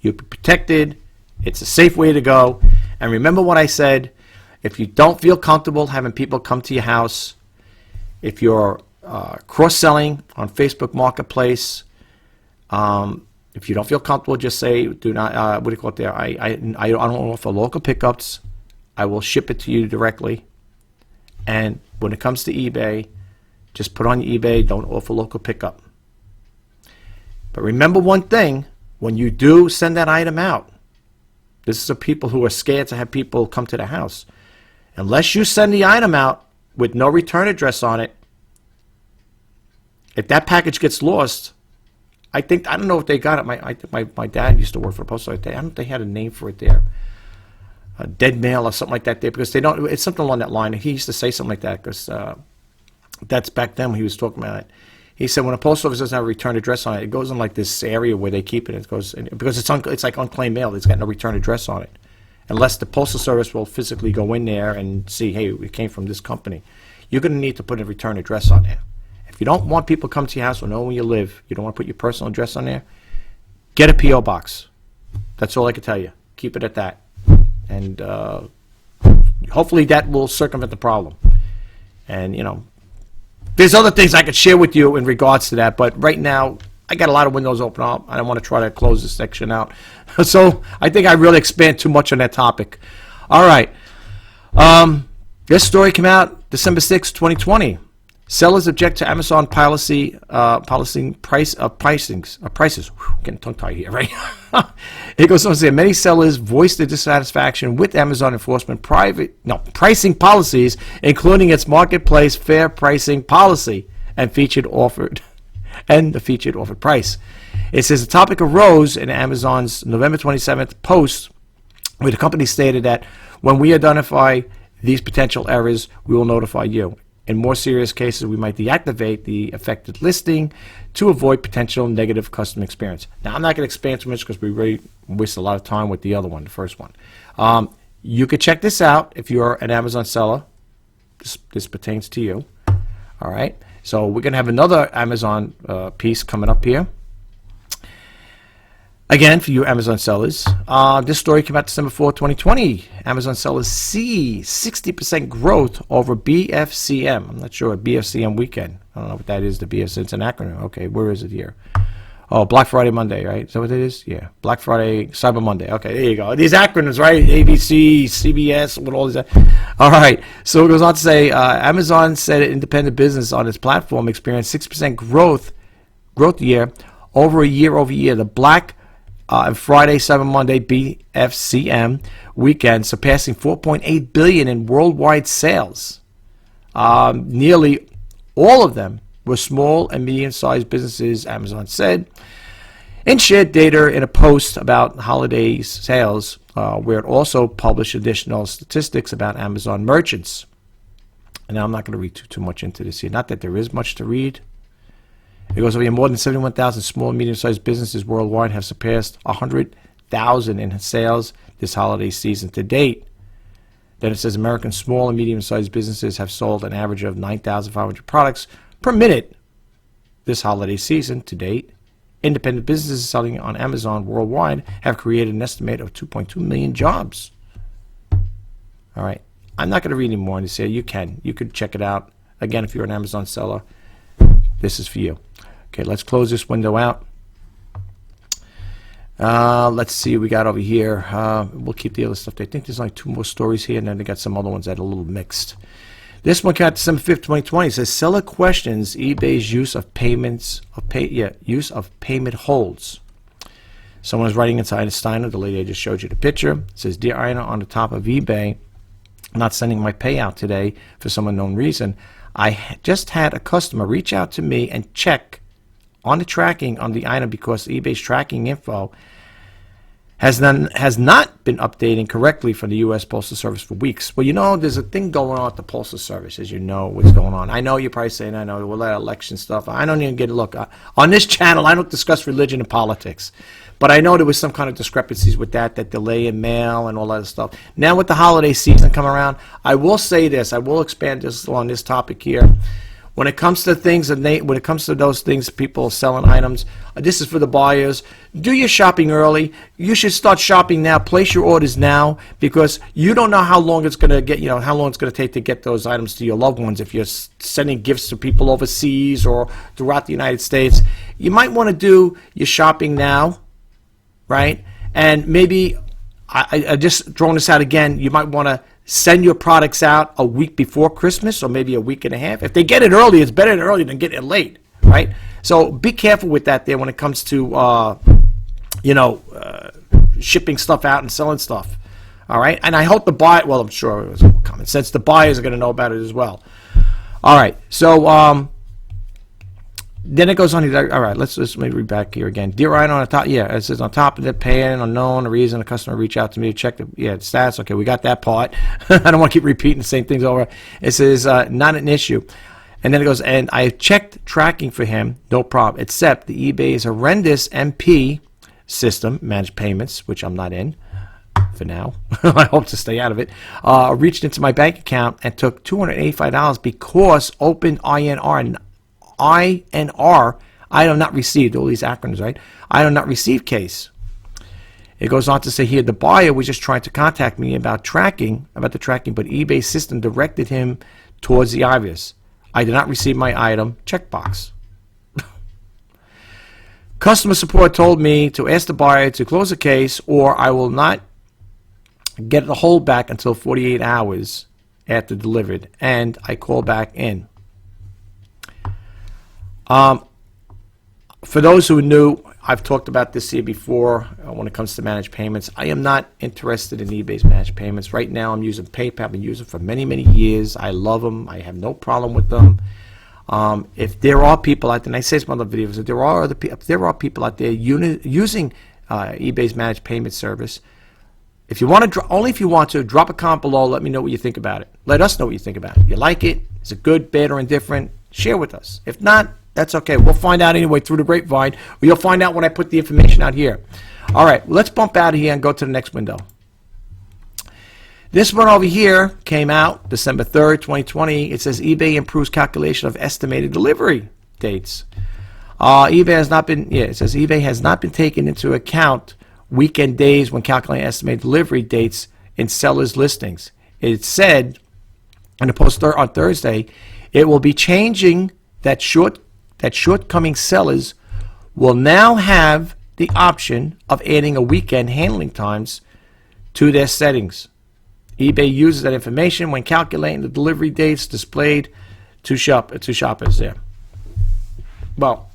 You'll be protected. It's a safe way to go. And remember what I said. If you don't feel comfortable having people come to your house, if you're cross-selling on Facebook Marketplace, if you don't feel comfortable, just say, do not, what do you call it there? I don't offer local pickups. I will ship it to you directly. And when it comes to eBay, just put on your eBay, don't offer local pickup. But remember one thing, when you do send that item out, this is for people who are scared to have people come to the house. Unless you send the item out with no return address on it, if that package gets lost, I don't know if they got it. My dad used to work for the post office. I don't know if they had a name for it there, a dead mail or something like that there, because they don't. It's something along that line. He used to say something like that because that's back then when he was talking about it. He said when a post office doesn't have a return address on it, it goes in like this area where they keep it. It goes because it's like unclaimed mail. It's got no return address on it. Unless the Postal Service will physically go in there and see, hey, it came from this company. You're going to need to put a return address on there. If you don't want people to come to your house or know where you live, you don't want to put your personal address on there, get a P.O. box. That's all I can tell you. Keep it at that. And hopefully that will circumvent the problem. And, there's other things I could share with you in regards to that, but right now, I got a lot of windows open up. I don't want to try to close this section out. So I think I really expand too much on that topic. All right. This story came out December 6, 2020. Sellers object to Amazon prices. Whew, getting tongue-tied here, right? It goes on to say, many sellers voiced their dissatisfaction with Amazon enforcement pricing policies, including its marketplace fair pricing policy and the featured offered price. It says the topic arose in Amazon's November 27th post, where the company stated that when we identify these potential errors, we will notify you. In more serious cases, we might deactivate the affected listing to avoid potential negative customer experience. Now, I'm not going to expand too much because we really wasted a lot of time with the other one, the first one. You could check this out if you're an Amazon seller. This pertains to you. All right. So we're going to have another Amazon piece coming up here. Again, for you Amazon sellers, this story came out December 4, 2020. Amazon sellers see 60% growth over BFCM. I'm not sure, BFCM weekend. I don't know what that is, the BFCM. It's an acronym. Okay, where is it here? Oh, Black Friday Monday, right? Is that what it is? Yeah, Black Friday, Cyber Monday. Okay, there you go. These acronyms, right? ABC, CBS, with all these. All right, so it goes on to say, Amazon said independent business on its platform experienced 6% growth year over year. The Black Friday, Cyber Monday, BFCM weekend, surpassing 4.8 billion in worldwide sales. Nearly all of them were small and medium-sized businesses, Amazon said, and shared data in a post about holiday sales, where it also published additional statistics about Amazon merchants. And now I'm not going to read too much into this here. Not that there is much to read. It goes over here, more than 71,000 small and medium-sized businesses worldwide have surpassed 100,000 in sales this holiday season to date. Then it says American small and medium-sized businesses have sold an average of 9,500 products per minute this holiday season to date. Independent businesses selling on Amazon worldwide have created an estimate of 2.2 million jobs. All right. I'm not going to read any more on this here. You could check it out. Again, if you're an Amazon seller, this is for you. Okay, let's close this window out. Let's see what we got over here. We'll keep the other stuff. I think there's only 2 more stories here, and then they got some other ones that are a little mixed. This one came out December 5th, 2020. It says seller questions eBay's use of use of payment holds. Someone is writing inside Steiner, the lady I just showed you the picture. It says, "Dear Ina, on the top of eBay, I'm not sending my payout today for some unknown reason. I just had a customer reach out to me and check on the tracking on the item because eBay's tracking info has not been updating correctly for the U.S. Postal Service for weeks." Well, you know, there's a thing going on at the Postal Service, as you know what's going on. I know you're probably saying, I know, well, that election stuff. I don't even get a look. On this channel, I don't discuss religion and politics. But I know there was some kind of discrepancies with that delay in mail and all that stuff. Now with the holiday season coming around, I will say this. I will expand this on this topic here. When it comes to things, when it comes to those things, people selling items, this is for the buyers. Do your shopping early. You should start shopping now. Place your orders now because you don't know how long it's going to get. You know how long it's going to take to get those items to your loved ones. If you're sending gifts to people overseas or throughout the United States, you might want to do your shopping now, right? And maybe I just throwing this out again. You might want to send your products out a week before Christmas or maybe a week and a half. If they get it early, it's better than early than getting it late, right? So be careful with that there when it comes to, shipping stuff out and selling stuff, all right? And I hope the buyer, well, I'm sure it was common sense, the buyers are going to know about it as well. All right, so then it goes on. All right, let's maybe read back here again. Dear Ryan, on the top, yeah, it says on top of the paying unknown, a reason a customer reach out to me to check the stats. Okay, we got that part. I don't want to keep repeating the same things over. It says not an issue, and then it goes, and I checked tracking for him, no problem, except the eBay's horrendous MP system, managed payments, which I'm not in for now. I hope to stay out of it. Reached into my bank account and took $285 because open INR, item not received, all these acronyms, right? Item not received case. It goes on to say here, the buyer was just trying to contact me about the tracking, but eBay system directed him towards the obvious. I did not receive my item, checkbox. Customer support told me to ask the buyer to close the case or I will not get the hold back until 48 hours after delivered, and I call back in. For those who are new, I've talked about this here before when it comes to managed payments. I am not interested in eBay's managed payments. Right now I'm using PayPal. I've been using them for many, many years. I love them. I have no problem with them. If there are people out there, and I say this in other videos, if there are people out there using eBay's managed payment service, if you want to, only if you want to, drop a comment below. Let me know what you think about it. Let us know what you think about it. You like it? Is it good, bad, or indifferent? Share with us. If not, that's okay. We'll find out anyway through the grapevine, or you'll find out when I put the information out here. All right, let's bump out of here and go to the next window. This one over here came out December 3rd, 2020. It says eBay improves calculation of estimated delivery dates. eBay has not been, it says eBay has not been taken into account weekend days when calculating estimated delivery dates in sellers' listings. It said in the post on Thursday, it will be changing that shortcoming sellers will now have the option of adding a weekend handling times to their settings. eBay uses that information when calculating the delivery dates displayed to shoppers there. Well,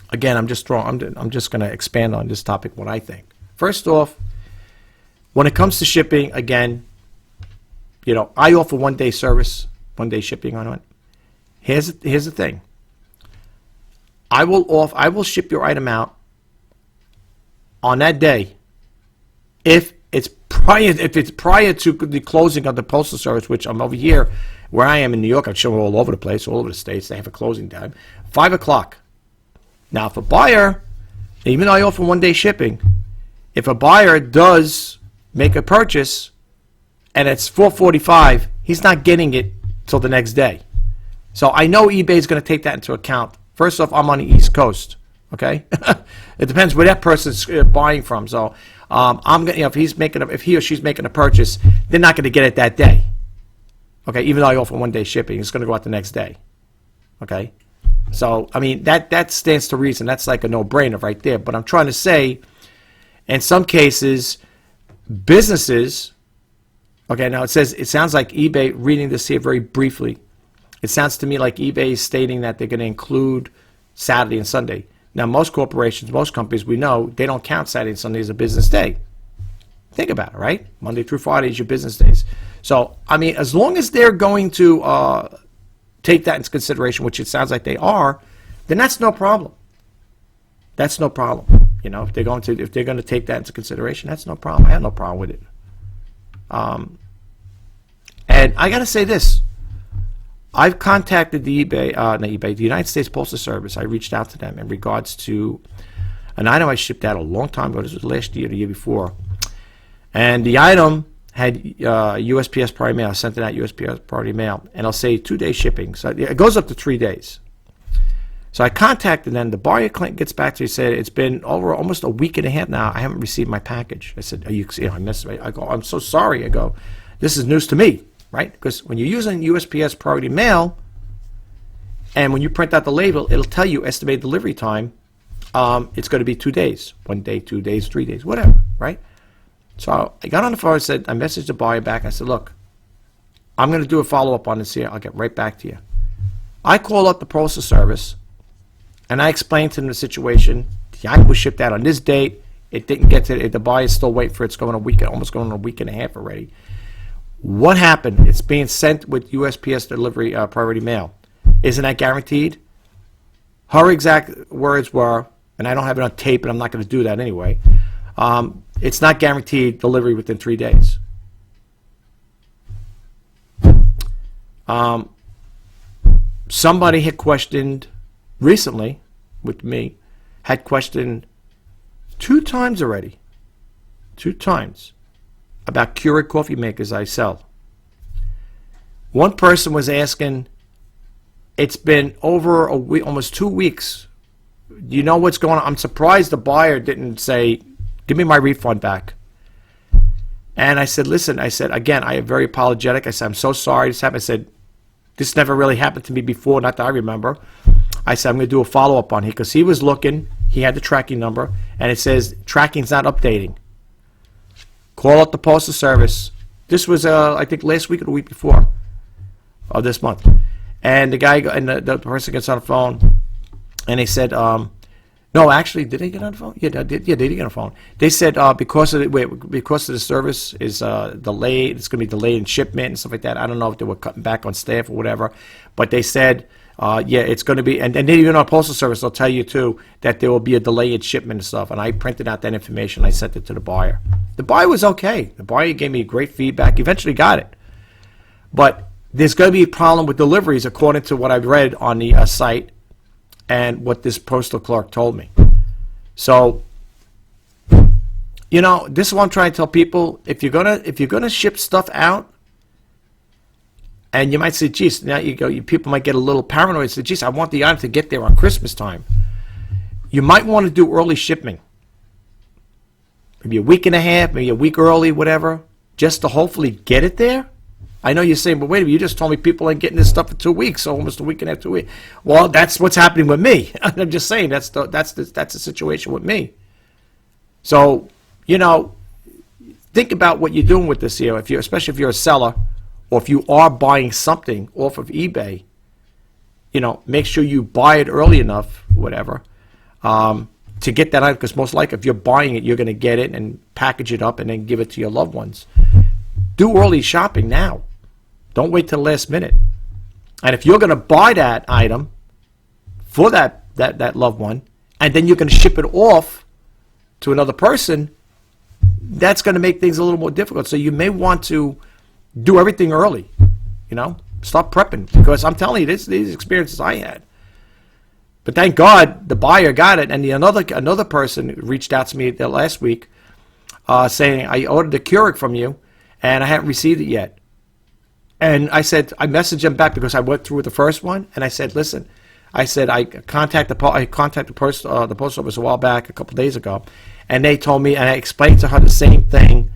again, I'm just going to expand on this topic, what I think. First off, when it comes to shipping, again, I offer 1-day service, 1-day shipping on it. Here's the thing. I will ship your item out on that day if it's prior to the closing of the postal service, which I'm over here where I am in New York. I'm showing all over the place, all over the states. They have a closing time, 5 o'clock. Now, if a buyer, even though I offer 1-day shipping, if a buyer does make a purchase and it's 4:45, he's not getting it till the next day. So I know eBay is going to take that into account. First off, I'm on the East Coast. Okay, it depends where that person's buying from. So I'm gonna, if he or she's making a purchase, they're not going to get it that day. Okay, even though I offer 1-day shipping, it's going to go out the next day. Okay, so I mean that stands to reason. That's like a no-brainer right there. But I'm trying to say, in some cases, businesses. Okay, now it sounds like eBay. Reading this here very briefly, it sounds to me like eBay is stating that they're going to include Saturday and Sunday. Now, most corporations, most companies, we know, they don't count Saturday and Sunday as a business day. Think about it, right? Monday through Friday is your business days. So, I mean, as long as they're going to take that into consideration, which it sounds like they are, then that's no problem. That's no problem. If they're going to take that into consideration, that's no problem. I have no problem with it. And I got to say this. I've contacted the the United States Postal Service. I reached out to them in regards to an item I shipped out a long time ago. This was last year, the year before. And the item had USPS Priority Mail. I sent it out USPS Priority Mail. And I'll say 2-day shipping. So it goes up to 3 days. So I contacted them. The buyer gets back to me and said, it's been over almost a week and a half now. I haven't received my package. I said, I missed it. I go, I'm so sorry. I go, this is news to me. Right? Because when you're using USPS Priority Mail, and when you print out the label, it'll tell you estimated delivery time. It's going to be 2 days, 1 day, 2 days, 3 days, whatever. Right? So I got on the phone. I messaged the buyer back. I said, look, I'm going to do a follow-up on this here. I'll get right back to you. I called up the Postal Service, and I explained to them the situation. The item was shipped out on this date. It didn't get to the buyer's still waiting for it. It's going almost going a week and a half already. What happened? It's being sent with USPS delivery priority mail. Isn't that guaranteed? Her exact words were, and I don't have it on tape, and I'm not going to do that anyway, it's not guaranteed delivery within 3 days. Somebody had questioned recently with me, had questioned 2 times already, 2 times, about Keurig coffee makers I sell. One person was asking, it's been over a week, almost 2 weeks. Do you know what's going on? I'm surprised the buyer didn't say, give me my refund back. And I said, listen, again, I am very apologetic. I said, I'm so sorry this happened. I said, this never really happened to me before, not that I remember. I said, I'm going to do a follow-up on it because he was looking. He had the tracking number, and it says tracking's not updating. Call up the Postal Service. This was, I think, last week or the week before of this month. And the guy and the person gets on the phone, and they said, no, actually, did they get on the phone? Yeah, they did get on the phone. They said because of the service is delayed, it's going to be delayed in shipment and stuff like that. I don't know if they were cutting back on staff or whatever, but they said, yeah, it's going to be, and then even on Postal Service, they'll tell you too that there will be a delay in shipment and stuff. And I printed out that information. I sent it to the buyer. The buyer was okay. The buyer gave me great feedback. Eventually got it, but there's going to be a problem with deliveries according to what I've read on the site and what this postal clerk told me. So, you know, this is what I'm trying to tell people. If you're gonna ship stuff out, And you might say, geez, now people might get a little paranoid and say, geez, I want the item to get there on Christmas time. You might want to do early shipping. Maybe a week and a half, maybe a week early, whatever, just to hopefully get it there. I know you're saying, but wait a minute, you just told me people ain't getting this stuff for 2 weeks, so almost a week and a half, 2 weeks. Well, that's what's happening with me. I'm just saying that's the situation with me. So, think about what you're doing with this here. Especially if you're a seller, or if you are buying something off of eBay, make sure you buy it early enough, whatever, to get that item. Because most likely, if you're buying it, you're going to get it and package it up and then give it to your loved ones. Do early shopping now. Don't wait till the last minute. And if you're going to buy that item for that loved one, and then you're going to ship it off to another person, that's going to make things a little more difficult. So you may want to do everything early. Start prepping, because I'm telling you, these experiences I had. But thank God the buyer got it, and another person reached out to me last week saying, I ordered the Keurig from you, and I haven't received it yet. And I messaged him back because I went through with the first one, and I said, listen, I contacted the post office a while back, a couple days ago, and they told me, and I explained to her the same thing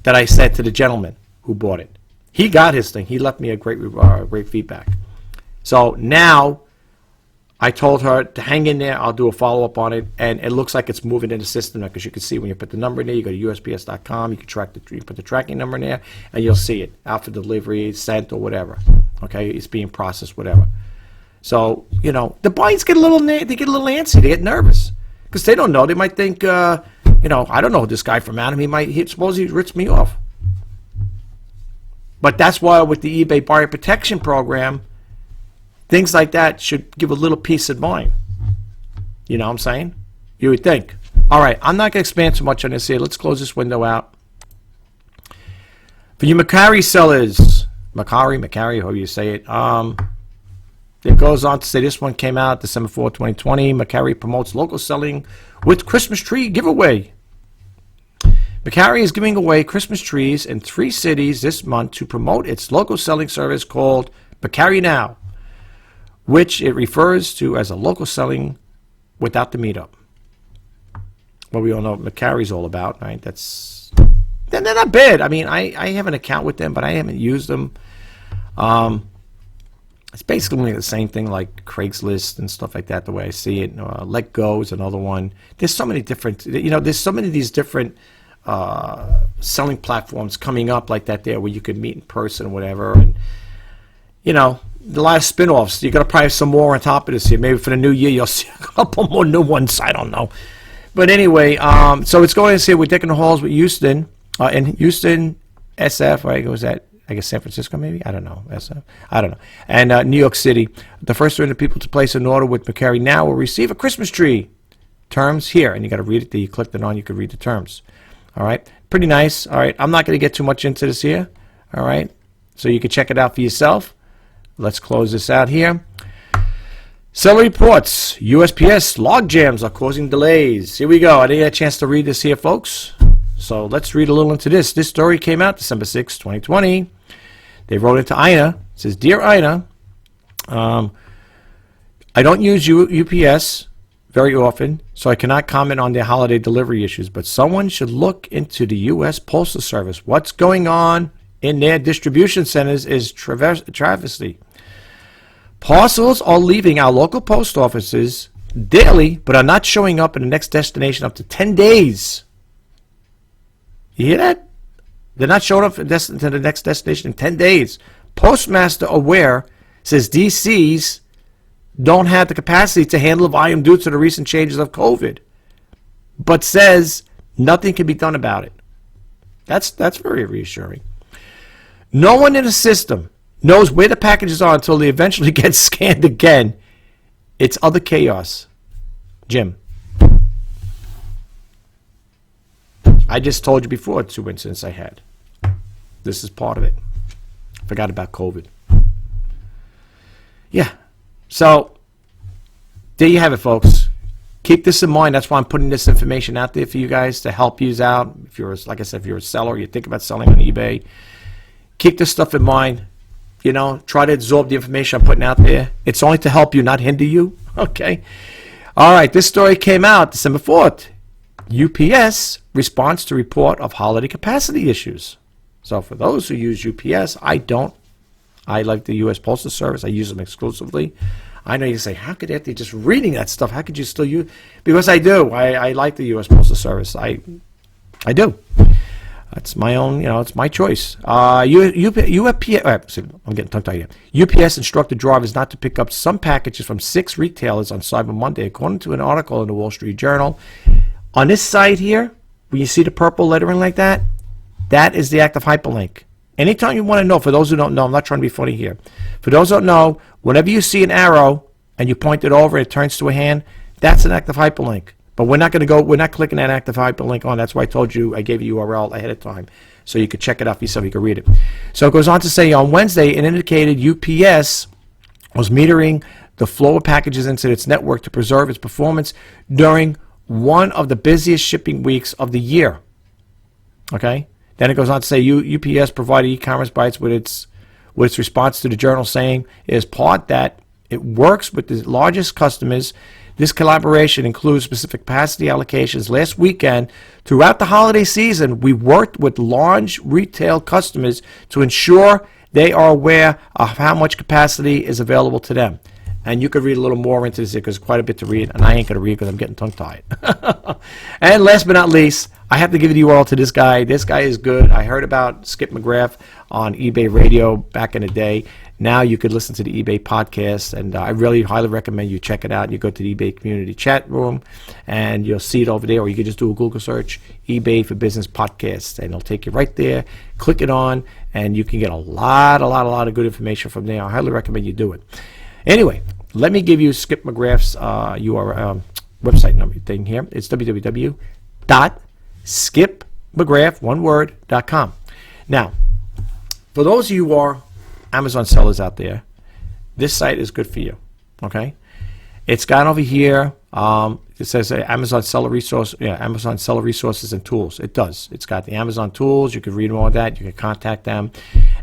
that I said to the gentleman who bought it. He got his thing. He left me a great feedback. So now I told her to hang in there. I'll do a follow-up on it, and it looks like it's moving in the system now, because you can see when you put the number in there, you go to USPS.com, you put the tracking number in there, and you'll see it out for delivery, sent, or whatever. Okay, it's being processed, whatever. So the buyers get a little antsy, they get nervous, because they don't know. They might think, I don't know this guy from Adam. Suppose he rips me off. But that's why with the eBay buyer protection program, things like that should give a little peace of mind. You know what I'm saying? You would think. All right, I'm not going to expand too much on this here. Let's close this window out. For you Macari sellers, Macari, however you say it, it goes on to say this one came out December 4, 2020. Macari promotes local selling with Christmas tree giveaway. Macari is giving away Christmas trees in 3 cities this month to promote its local selling service called Macari Now, which it refers to as a local selling without the meetup. Well, we all know what Macari's all about, right? They're not bad. I mean, I have an account with them, but I haven't used them. It's basically the same thing like Craigslist and stuff like that, the way I see it. Let Go is another one. There's so many different, there's so many of these different selling platforms coming up like that there, where you could meet in person or whatever. And, a lot of spin-offs. You're going to probably have some more on top of this here. Maybe for the new year, you'll see a couple more new ones. I don't know. But anyway, so it's going to say we're decking the halls with Houston. In Houston, SF, right? Was that, I guess, San Francisco, maybe? I don't know. SF? I don't know. And New York City. The first 300 people to place an order with Macari Now will receive a Christmas tree. Terms here. And you got to read it. You clicked it on. You could read the terms. All right. Pretty nice. All right. I'm not going to get too much into this here. All right. So you can check it out for yourself. Let's close this out here. Seller reports. USPS log jams are causing delays. Here we go. I didn't get a chance to read this here, folks. So let's read a little into this. This story came out December 6, 2020. They wrote it to Ina. It says, Dear Ina, I don't use UPS very often, so I cannot comment on their holiday delivery issues, but someone should look into the U.S. Postal Service. What's going on in their distribution centers is travesty. Parcels are leaving our local post offices daily, but are not showing up in the next destination up to 10 days. You hear that? They're not showing up to the next destination in 10 days. Postmaster Aware says DCs don't have the capacity to handle the volume due to the recent changes of COVID, but says nothing can be done about it. That's very reassuring. No one in the system knows where the packages are until they eventually get scanned again. It's utter chaos. Jim. I just told you before 2 incidents I had. This is part of it. Forgot about COVID. Yeah. So, there you have it, folks. Keep this in mind. That's why I'm putting this information out there for you guys to help you out. If you're, like I said, if you're a seller, you think about selling on eBay, keep this stuff in mind. You know, try to absorb the information I'm putting out there. It's only to help you, not hinder you. Okay. All right. This story came out December 4th. UPS responds to report of holiday capacity issues. So for those who use UPS, I don't. I like the U.S. Postal Service. I use them exclusively. I know you say, how could after just reading that stuff, how could you still use? Because I do. I like the U.S. Postal Service. I do. It's my own, it's my choice. UPS, I'm getting tongue-tied here. UPS instructed drivers not to pick up some packages from 6 retailers on Cyber Monday, according to an article in the Wall Street Journal. On this site here, when you see the purple lettering like that, that is the active hyperlink. Anytime you want to know, for those who don't know, I'm not trying to be funny here. For those who don't know, whenever you see an arrow and you point it over and it turns to a hand, that's an active hyperlink. But we're not clicking that active hyperlink on. That's why I told you, I gave you URL ahead of time so you could check it out for yourself, you could read it. So it goes on to say on Wednesday, it indicated UPS was metering the flow of packages into its network to preserve its performance during one of the busiest shipping weeks of the year. Okay? Then it goes on to say UPS provided e-commerce bytes with its response to the journal, saying it is part that it works with the largest customers. This collaboration includes specific capacity allocations. Last weekend, throughout the holiday season, we worked with large retail customers to ensure they are aware of how much capacity is available to them. And you could read a little more into this because quite a bit to read, and I ain't going to read because I'm getting tongue-tied. And last but not least, I have to give the URL to this guy. This guy is good. I heard about Skip McGrath on eBay Radio back in the day. Now you could listen to the eBay podcast, and I really highly recommend you check it out. You go to the eBay community chat room, and you'll see it over there, or you can just do a Google search, eBay for Business Podcast, and it'll take you right there. Click it on, and you can get a lot of good information from there. I highly recommend you do it. Anyway, let me give you Skip McGrath's URL website number thing here. It's www.skipmcgrath.com. Now, for those of you who are Amazon sellers out there, this site is good for you. Okay, it's got over here. It says Amazon Seller Resource. Yeah, Amazon Seller Resources and Tools. It does. It's got the Amazon tools. You can read more of that. You can contact them,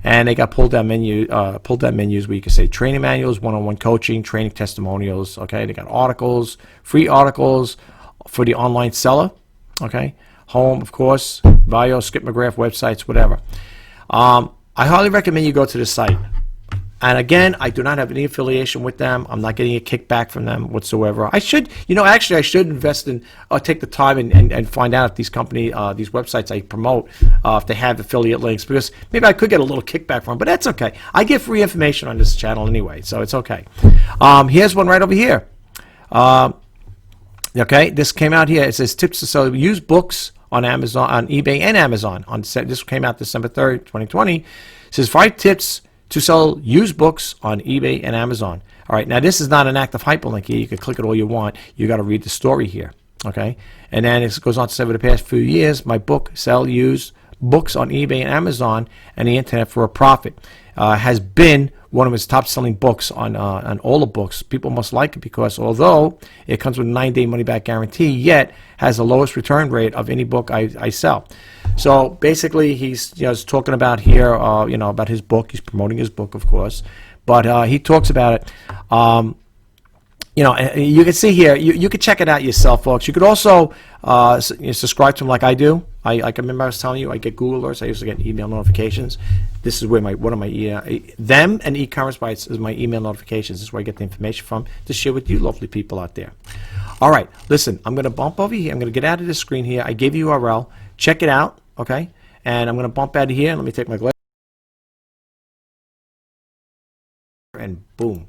and they got pulled down menus where you can say training manuals, one-on-one coaching, training testimonials. Okay, they got articles, free articles for the online seller. Okay, home, of course, bio, Skip McGrath websites, whatever. I highly recommend you go to the site. And again, I do not have any affiliation with them. I'm not getting a kickback from them whatsoever. I should, actually I should invest in, take the time and find out if these these websites I promote, if they have affiliate links, because maybe I could get a little kickback from them, but that's okay. I get free information on this channel anyway, so it's okay. Here's one right over here. Okay, this came out here. It says tips to sell used books on Amazon, on eBay and Amazon. This came out December 3rd, 2020. It says 5 tips to sell used books on eBay and Amazon. All right, now this is not an active hyperlink here. You can click it all you want. You got to read the story here, okay? And then it goes on to say, over the past few years, my book, Sell Used Books on eBay and Amazon and the Internet for a Profit, has been one of his top-selling books on all the books. People must like it because although it comes with a 9-day money-back guarantee, yet has the lowest return rate of any book I sell. So basically, he's talking about here, about his book. He's promoting his book, of course, but he talks about it. You can see here. You can check it out yourself, folks. You could also subscribe to him like I do. I remember I was telling you I get Google alerts. I used to get email notifications. This is where one of my them and e-commerce bytes is my email notifications. This is where I get the information from to share with you lovely people out there. All right, listen. I'm going to bump over here. I'm going to get out of this screen here. I gave you URL. Check it out, okay? And I'm going to bump out of here. Let me take my glass. And boom.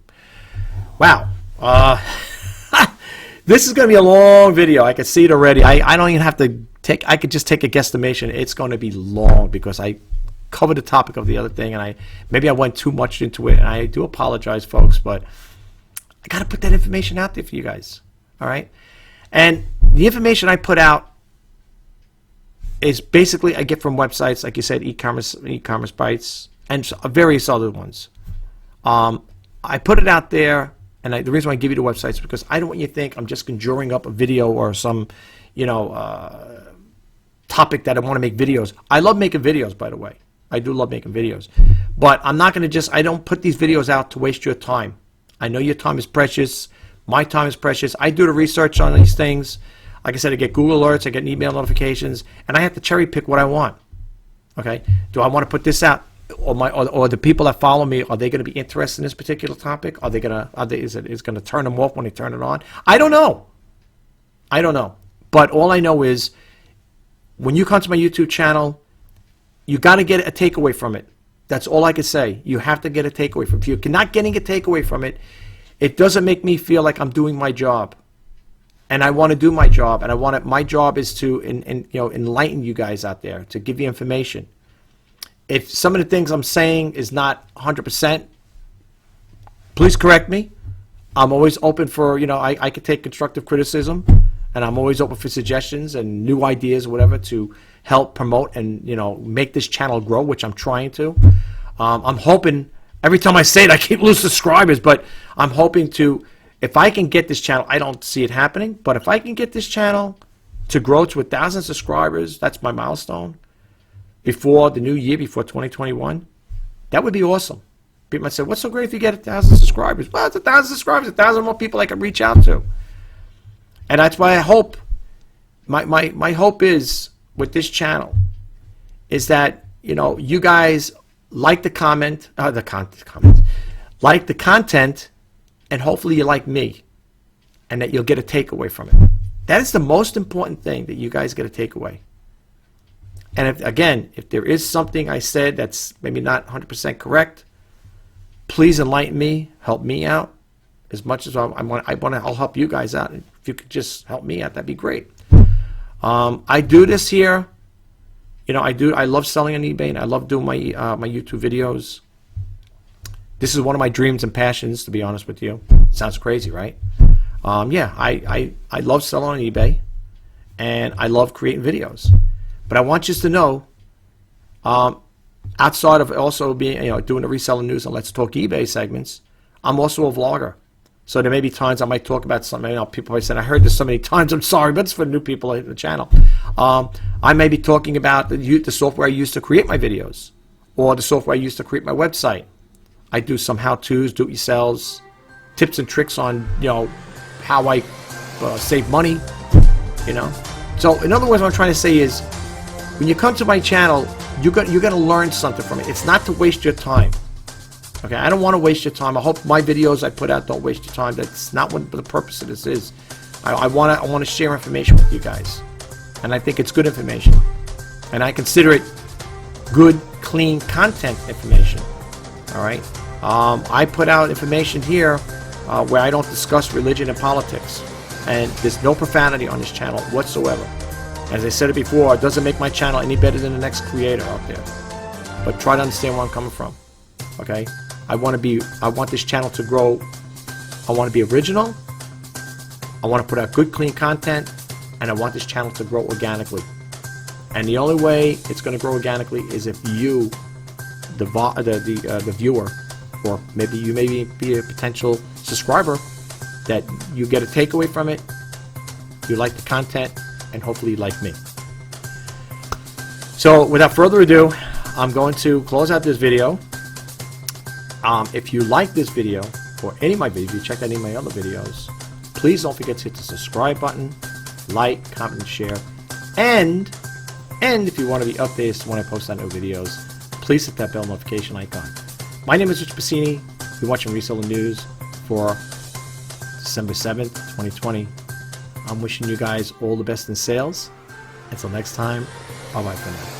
Wow. This is going to be a long video. I can see it already. I don't even have to I could just take a guesstimation. It's going to be long because I covered the topic of the other thing, and maybe I went too much into it, and I do apologize, folks, but I got to put that information out there for you guys, all right? And the information I put out is basically I get from websites, like you said, e-commerce bytes, and various other ones. I put it out there, and the reason why I give you the websites is because I don't want you to think I'm just conjuring up a video or some, topic that I want to make videos. I love making videos, by the way. I do love making videos. But I'm not going to I don't put these videos out to waste your time. I know your time is precious. My time is precious. I do the research on these things. Like I said, I get Google alerts, I get email notifications, and I have to cherry pick what I want. Okay? Do I want to put this out? Or the people that follow me, are they going to be interested in this particular topic? Is it going to turn them off when they turn it on? I don't know. But all I know is when you come to my YouTube channel, you got to get a takeaway from it. That's all I can say. You have to get a takeaway from it. If you're not getting a takeaway from it, it doesn't make me feel like I'm doing my job. And I want to do my job, and my job is to enlighten you guys out there, to give you information. If some of the things I'm saying is not 100%, please correct me. I'm always open for, I could take constructive criticism, and I'm always open for suggestions and new ideas, whatever, to help promote and, make this channel grow, which I'm trying to. I'm hoping, every time I say it, I keep losing subscribers, but I'm hoping to, if I can get this channel, I don't see it happening, but if I can get this channel to grow to 1,000 subscribers, that's my milestone, before the new year, before 2021, that would be awesome. People might say, what's so great if you get 1,000 subscribers? Well, it's 1,000 subscribers, 1,000 more people I can reach out to. And that's why I hope, my hope is, with this channel, is that, you guys like the content, like the content, and hopefully you like me, and that you'll get a takeaway from it. That is the most important thing, that you guys get a takeaway. And if there is something I said that's maybe not 100% correct, please enlighten me, help me out as much as I'll help you guys out. If you could just help me out, that'd be great. I do this here. I love selling on eBay, and I love doing my YouTube videos. This is one of my dreams and passions, to be honest with you. Sounds crazy, right? I love selling on eBay, and I love creating videos. But I want you to know, outside of also being, doing the Reseller News and Let's Talk eBay segments, I'm also a vlogger. So there may be times I might talk about something. People might say, I heard this so many times, I'm sorry, but it's for new people in the channel. I may be talking about the software I use to create my videos, or the software I use to create my website. I do some how-tos, do-it-yourselves, tips and tricks on, how I save money, So in other words, what I'm trying to say is, when you come to my channel, you're going to learn something from it. It's not to waste your time. Okay, I don't want to waste your time. I hope my videos I put out don't waste your time. That's not what the purpose of this is. I want to share information with you guys, and I think it's good information, and I consider it good, clean content information. All right, I put out information here where I don't discuss religion and politics, and there's no profanity on this channel whatsoever. As I said it before, it doesn't make my channel any better than the next creator out there. But try to understand where I'm coming from. Okay? I want this channel to grow. I want to be original. I want to put out good, clean content, and I want this channel to grow organically. And the only way it's going to grow organically is if you, the viewer, or maybe you may be a potential subscriber, that you get a takeaway from it, you like the content, and hopefully you like me. So without further ado, I'm going to close out this video. If you like this video, or any of my videos, if you checked out any of my other videos, please don't forget to hit the subscribe button, like, comment, and share. And if you want to be updated when I post out new videos, please hit that bell notification icon. My name is Rich Pasini. You're watching Reseller News for December 7th, 2020. I'm wishing you guys all the best in sales. Until next time, bye-bye for now.